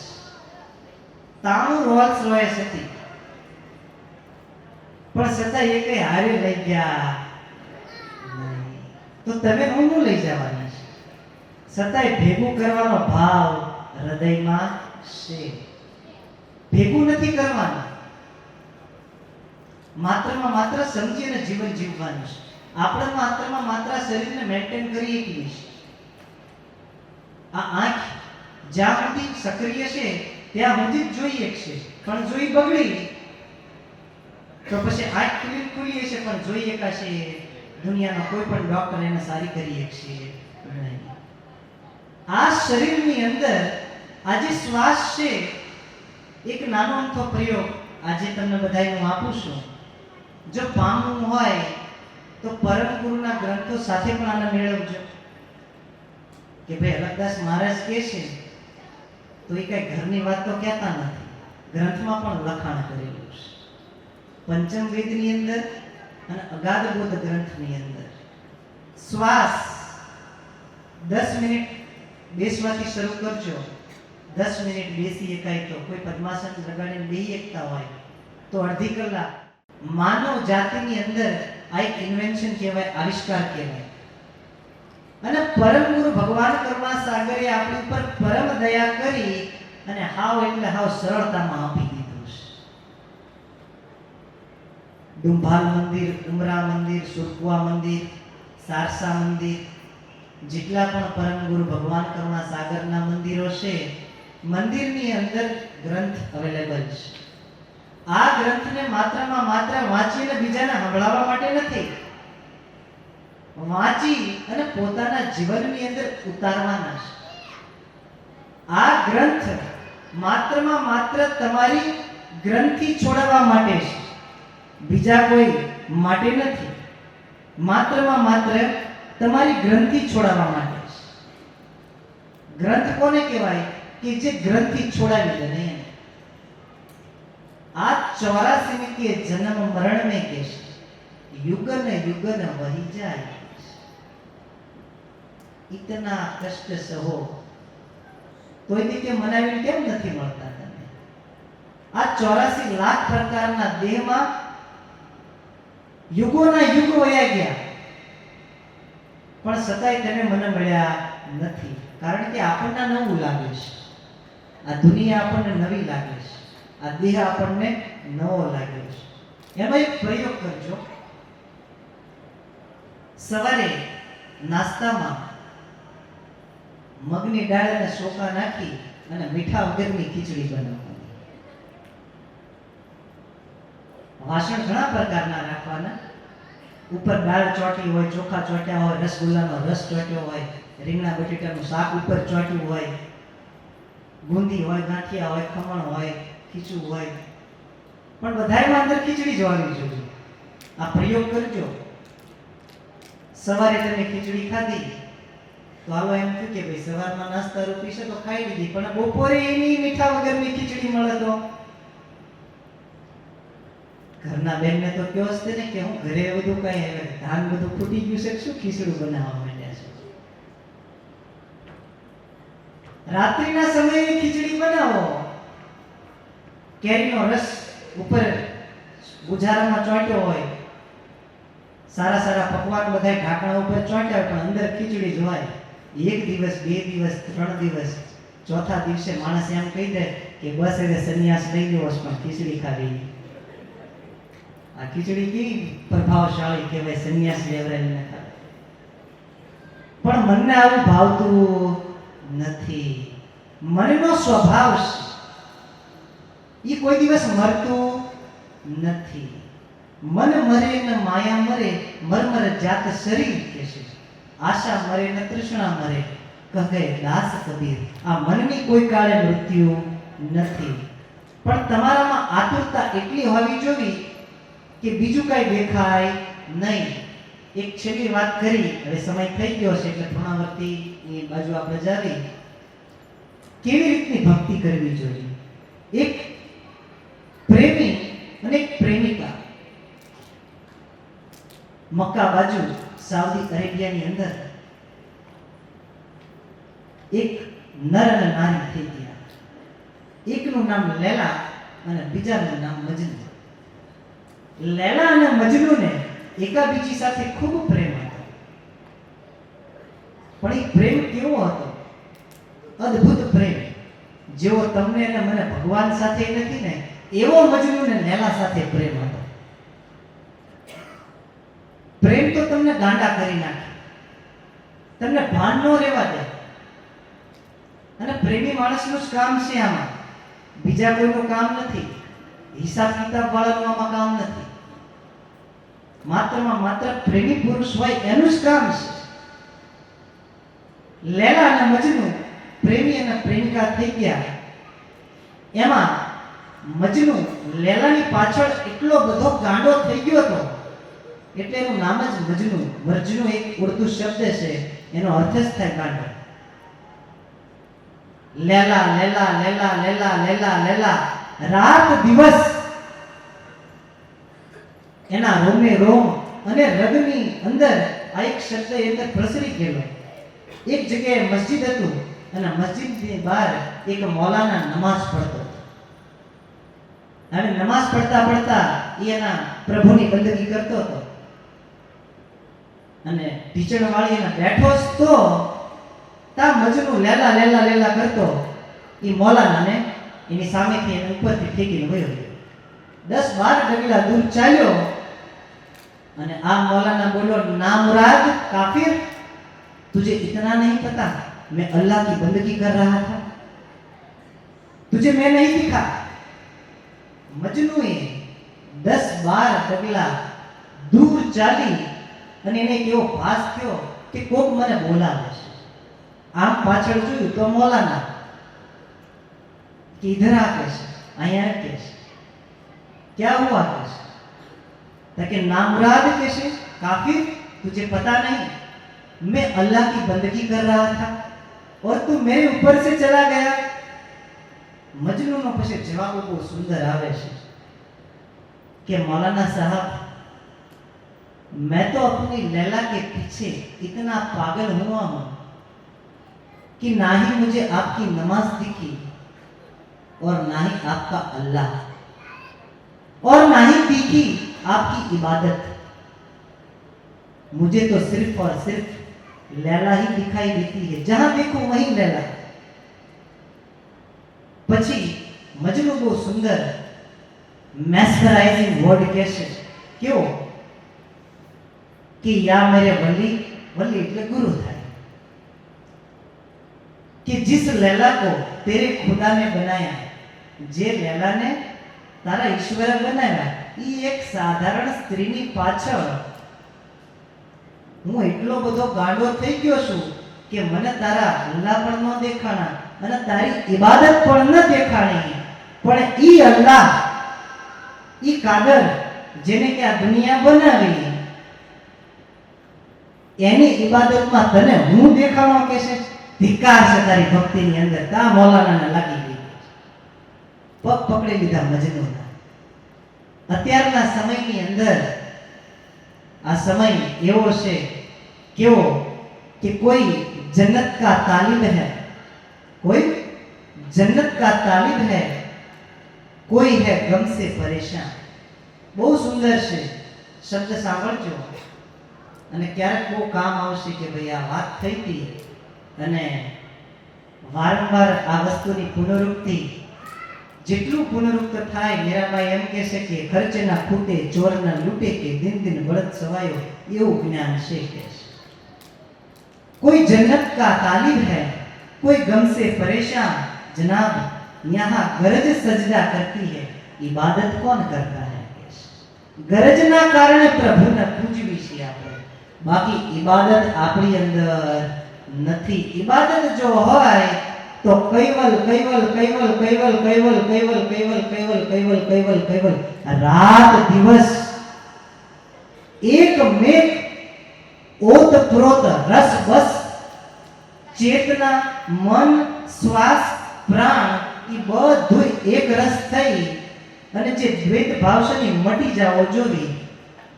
[SPEAKER 1] 93 Rolls Royce હતી, પણ છતાં એ કઈ હારે લઈ ગયા નહીં. તો તમે હું લઈ જવાના છે? છતાંય ભેગું કરવાનો ભાવ હૃદયમાં છે. ભેગું નથી કરવાનું, માત્રમાં માત્ર સમજીને જીવન જીવવાનું છે. આપણે માત્રમાં માત્ર શરીરને મેન્ટેન કરી શકીએ છીએ. આ આંખ જ્યાં સુધી સક્રિય છે ત્યાં સુધી જ જોઈએ છે, પણ જોઈ બગડી તો પછી આંખ ખુલી છે પણ જોઈ એકાશે દુનિયાનો કોઈ પણ ડોક્ટર એને સારી કરી શકશે નહીં. આ શરીરની અંદર આ જે શ્વાસ છે, એક નાનો અમથો પ્રયોગ આજે તમને બધાને હું આપું છું. જો પામવું હોય તો પરમ ગુરુના ગ્રંથો સાથે પણ આને મેળવજો. કે ભાઈ અલગદાસ મહારાજ કહે છે તો એ કઈ ઘરની વાત તો કહેતા નથી, ગ્રંથમાં પણ લખાણ કરેલું છે. પંચમ વેદની અંદર અને અગાધ બોધ ગ્રંથની અંદર શ્વાસ 10 મિનિટ બેસવાથી શરૂ કરજો. 10 મિનિટ બેસી એકાય તો કોઈ પદ્માસન લગાડીને બેસી એકતા હોય તો અડધી કલાક. માનવ જાતિની અંદર આ એક ઇન્વેન્શન કહેવાય, આવિષ્કાર કહેવાય. અને પરમ ગુરુ ભગવાન કરુણા સાગરે આપણી ઉપર પરમ દયા કરી અને હાવ એટલે હાવ સરળતામાં આપી દીધું છે. ડુંભાલ મંદિર, ઉમરા મંદિર, સુરકુવા મંદિર, સારસા મંદિર, જેટલા પણ પરમ ગુરુ ભગવાન કરુણા સાગરના મંદિરો છે, મંદિરની અંદર ગ્રંથ અવેલેબલ છે. આ ગ્રંથને માત્રમાં માત્ર વાંચીને બીજાને સંભળાવવા માટે નથી, વાંચી અને પોતાના જીવનની અંદર ઉતારવાના છે. આ ગ્રંથ માત્રમાં માત્ર તમારી ગ્રંથિ છોડાવવા માટે છે, બીજા કોઈ માટે નથી. માત્રમાં માત્ર તમારી ગ્રંથિ છોડાવવા માટે છે. ગ્રંથ કોને કહેવાય? કે જે ગ્રંથિ છોડાવી દે ને. આ 84 કે જન્મ મરણ में કે યુગન યુગન વહી જાય. ઇતના કષ્ટ સહો, તોય દી કે મનાવીને કેમ નથી મળતા તમે? આ 84 લાખ પ્રકારના દેહમાં યુગોના યુગો વયા ગયા, પણ છતાંય તમે મને મળ્યા નથી. કારણ કે આપણને નવું લાગે છે, આ દુનિયા આપણને નવી લાગે છે, આ દેહ આપણને નવો લાગે છે. એનો એક પ્રયોગ કરજો. સવારે નાસ્તામાં મગની દાળ અને ચોખા નાખી અને મીઠા વગરની ખીચડી બનાવવાની. વાસણ ઘણા પ્રકારના રાખવાના. ઉપર દાળ ચોટી હોય, ચોખા ચોટ્યા હોય, રસગુલ્લાનો રસ ચોટ્યો હોય, રીંગણા બટેટાનું શાક ઉપર ચોટ્યું હોય, બુંદી હોય, ગાંઠિયા હોય, ખમણ હોય, ખીચું હોય, પણ બધાયમાં અંદર ખીચડી જ હોવી જોઈએ. આ પ્રયોગ કરજો. સવારે તમે ખીચડી ખાધી તો હાલો એમ થયું કે ભાઈ સવારમાં નાસ્તા રૂપી છે તો ખાઈ લીધી, પણ બપોરે એની મીઠા વગરની ખીચડી મળે તો ઘરના બેનને તો કયો હશે ને કે હું ઘરે બધું કઈ ધાન બધું ફૂટી ગયું છે, શું ખીચડું બનાવવા માંડ્યા છે. રાત્રિના સમયે ખીચડી બનાવો. કેરીનો રસ ઉપર ગુજારામાં ચોંટ્યો હોય, સારા સારા પકવાન બધા ઢાંકણા ઉપર ચોંટ્યા હોય, પણ અંદર ખીચડી જ હોય. એક દિવસ, બે દિવસ, 3 દિવસ, ચોથા દિવસે માણસ એમ કહી દે કે બસ હવે સંન્યાસ લઈ લેવો છે, પણ ખીચડી ખાવી. આ ખીચડી કેવી પ્રભાવશાળી કહેવાય, સંન્યાસ લેવડાવીને ખાય. પણ મનને આવું ભાવતું નથી. મનનો સ્વભાવ છે એ કોઈ દિવસ મરતું નથી. મન મરે ન માયા મરે, મરમર જાત શરીર કહેશે. આશા મરે ન તૃષ્ણા મરે, કહે દાસ કબીર. આ મનની કોઈ કાળે મૃત્યુ નથી. પણ તમારામાં આતુરતા એટલી હોવી જોઈએ કે બીજું કઈ દેખાય નહીં. એક છેલ્લી વાત કરી, હવે સમય થઈ ગયો છે એટલે પૂર્ણાવર્તીની બાજુ આપણે જાવી. કેવી રીતની ભક્તિ કરવી જોઈએ? એક પ્રેમી અને એક પ્રેમિકા મક્કા બાજુ સાઉદી અરેબિયાની અંદર એક નર અને નારી થઈ ગયા. એકનું નામ લૈલા અને બીજાનું નામ મજનુ. લૈલા અને મજનુને એકાબીજી સાથે ખૂબ પ્રેમ હતો. પણ એ પ્રેમ કેવો હતો? અદ્ભુત પ્રેમ. જેવો તમને અને મને ભગવાન સાથે નથી ને, એવો મજનુ ને લૈલા સાથે પ્રેમ હતો. પ્રેમ તો તમને ગાંડા કરી નાખે, તમને ભાન ન રહેવા દે. અને પ્રેમી માણસનું જ કામ છે આમાં, બીજા કોઈનું કામ નથી. હિસાબ કિતાબ વાળાનું આમાં કામ નથી. માત્ર પ્રેમી પુરુષ હોય એનું જ કામ છે. લૈલા અને મજનુ પ્રેમી અને પ્રેમિકા થઈ ગયા. એમાં મજનુ લૈલાની પાછળ એટલો બધો ગાંડો થઈ ગયો હતો એટલે એનું નામ જ મજનુ. મજનુ એક ઉર્દુ શબ્દ છે, એનો અર્થ જ થાય ગાંડો. લૈલા લૈલા લૈલા લૈલા લૈલા લૈલા, રાત દિવસ એના રોમે રોમ અને રગની અંદર આ એક શબ્દ અંદર પ્રસરી ગયેલો. એક જગ્યાએ મસ્જિદ હતું અને મસ્જિદની બહાર એક મૌલાના નમાઝ પડતો હતો. અને નમાઝ પડતા પડતા એના પ્રભુની બંદગી કરતો હતો. અને ઢીચણ વાળી એને બેઠો જ તો તા મજનુ લૈલા લૈલા લૈલા કરતો એ મૌલાનાને એની સામેથી એને ઉપરથી ઠેકીને વયો ગયો. 10-12 ડગલા દૂર ચાલ્યો અને આ मौलाना बोलो, ना मुराद काफिर, तुझे इतना नहीं पता मैं अल्लाह की बंदगी कर रहा था, तुझे मैं नहीं दिखा. મજનુએ 10-12 ડગલા દૂર ચાલી અને એને કેવો ભાસ થયો કે કોક મને બોલાવે છે. આમ પાછળ જોયું તો મૌલાના કે इधर आके છે, અહીંયા કે છે. क्या हुआ कैसे? ताकि नामुराद कैसे? काफिर, तुझे पता नहीं मैं अल्लाह की बंदगी कर रहा था और तू मेरे ऊपर से चला गया. मजनू નો પછી જવાબ બહુ સુંદર આવે છે कि मौलाना साहब, मैं तो अपनी लैला के पीछे इतना पागल हुआ हूं कि ना ही मुझे आपकी नमाज दिखी और ना ही आपका अल्लाह और ना ही दिखी आपकी इबादत। मुझे तो सिर्फ और सिर्फ लैला ही दिखाई देती है, जहां देखो वहीं लैला। પછી મજનુ બહુ સુંદર મેસ્મરાઇઝિંગ વર્ડ કહેશે, કેવો કે યા મેરે વલી, વલી એટલે ગુરુ થાય, कि जिस लैला को तेरे खुदा ने बनाया, जे लैला ने तारा ईश्वर बनाया, ई एक साधारण स्त्रीनी पाछळ હું એટલો બધો ગાંડો થઈ ગયો છું કે મને તારા અલ્લાહ પણ ન દેખાણા અને તારી ઇબાદત પણ ન દેખાણી, પણ ઈ અલ્લાહ, ઈ કાદર જેને કે આ દુનિયા બનાવી, એની ઇબાદતમાં તને હું દેખાણો કે છે? ધિક્કાર છે તારી ભક્તિની અંદર. તા મૌલાનાને લાગી ગઈ, પગ પકડી લીધા મજનૂના. અત્યારના સમયની અંદર આ समय એવો છે કેવો कि कोई जन्नत का तालिब है, कोई जन्नत का तालिब है, कोई है गम से परेशान. बहुत सुंदर છે શબ્દ સાંભળજો અને ક્યારેક બહુ કામ આવશે કે ભાઈ આ વાત થઈ હતી અને વારંવાર આ વસ્તુની પુનરુક્તિ જેટલું પુનરુક્ત થાય, મીરાબાઈ એમ કહેશે કે ખર્ચના ખૂટે ચોરના લૂટે કે દિન દિન બળદ સવાયો, એવું જ્ઞાન છે કે कोई जन्नत का तालिब है, कोई गम से परेशान. जनाब यहाँ गरज सजदा करती है, इबादत कौन करता है? गरज ना कारण प्रभु ने पूजवी છે આપણે, બાકી ઇબાદત આપણી અંદર નથી. ઇબાદત જો હોય તો કૈવલ કૈવલ કૈવલ કૈવલ કૈવલ કૈવલ કૈવલ કૈવલ કૈવલ કૈવલ કૈવલ રાત દિવસ એક મેઘ ओत प्रोत रस बस चेतना मन श्वास प्राण ई બધું એક રસ થઈ અને જે દ્વૈત ભાવ છે ને મટી જાવો જોવી,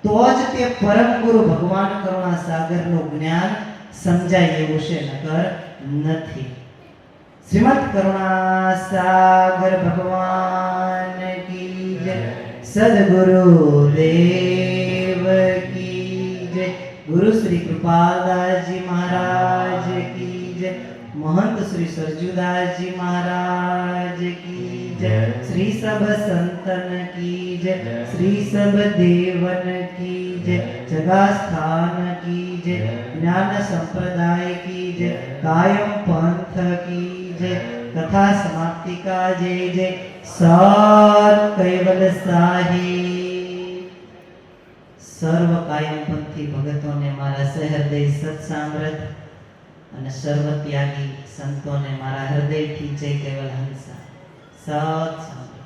[SPEAKER 1] તો જ તે પરમ ગુરુ ભગવાન કરુણા સાગરનું જ્ઞાન સમજાય એવું છે, નકર નથી. શ્રીમદ કરુણા સાગર ભગવાન की जय, सद्गुरु देव की जय, गुरु श्री कृपालदास जी महाराज की जय, महंत श्री सरजूदास जी महाराज की जय, श्री सब संतन की जय, श्री सब देवन की जय, जगा स्थान की जय, ज्ञान संप्रदाय की जय, कायम पंथ की जय, कथा समाप्ति का जय जय, सत कैवल साहिब. સર્વ કાયમપંથી ભગતોને મારા સહૃદય સત્સામ્રત અને સર્વ ત્યાગી સંતોને મારા હૃદયથી જય કેવલ હંસા સત્સામ્રત.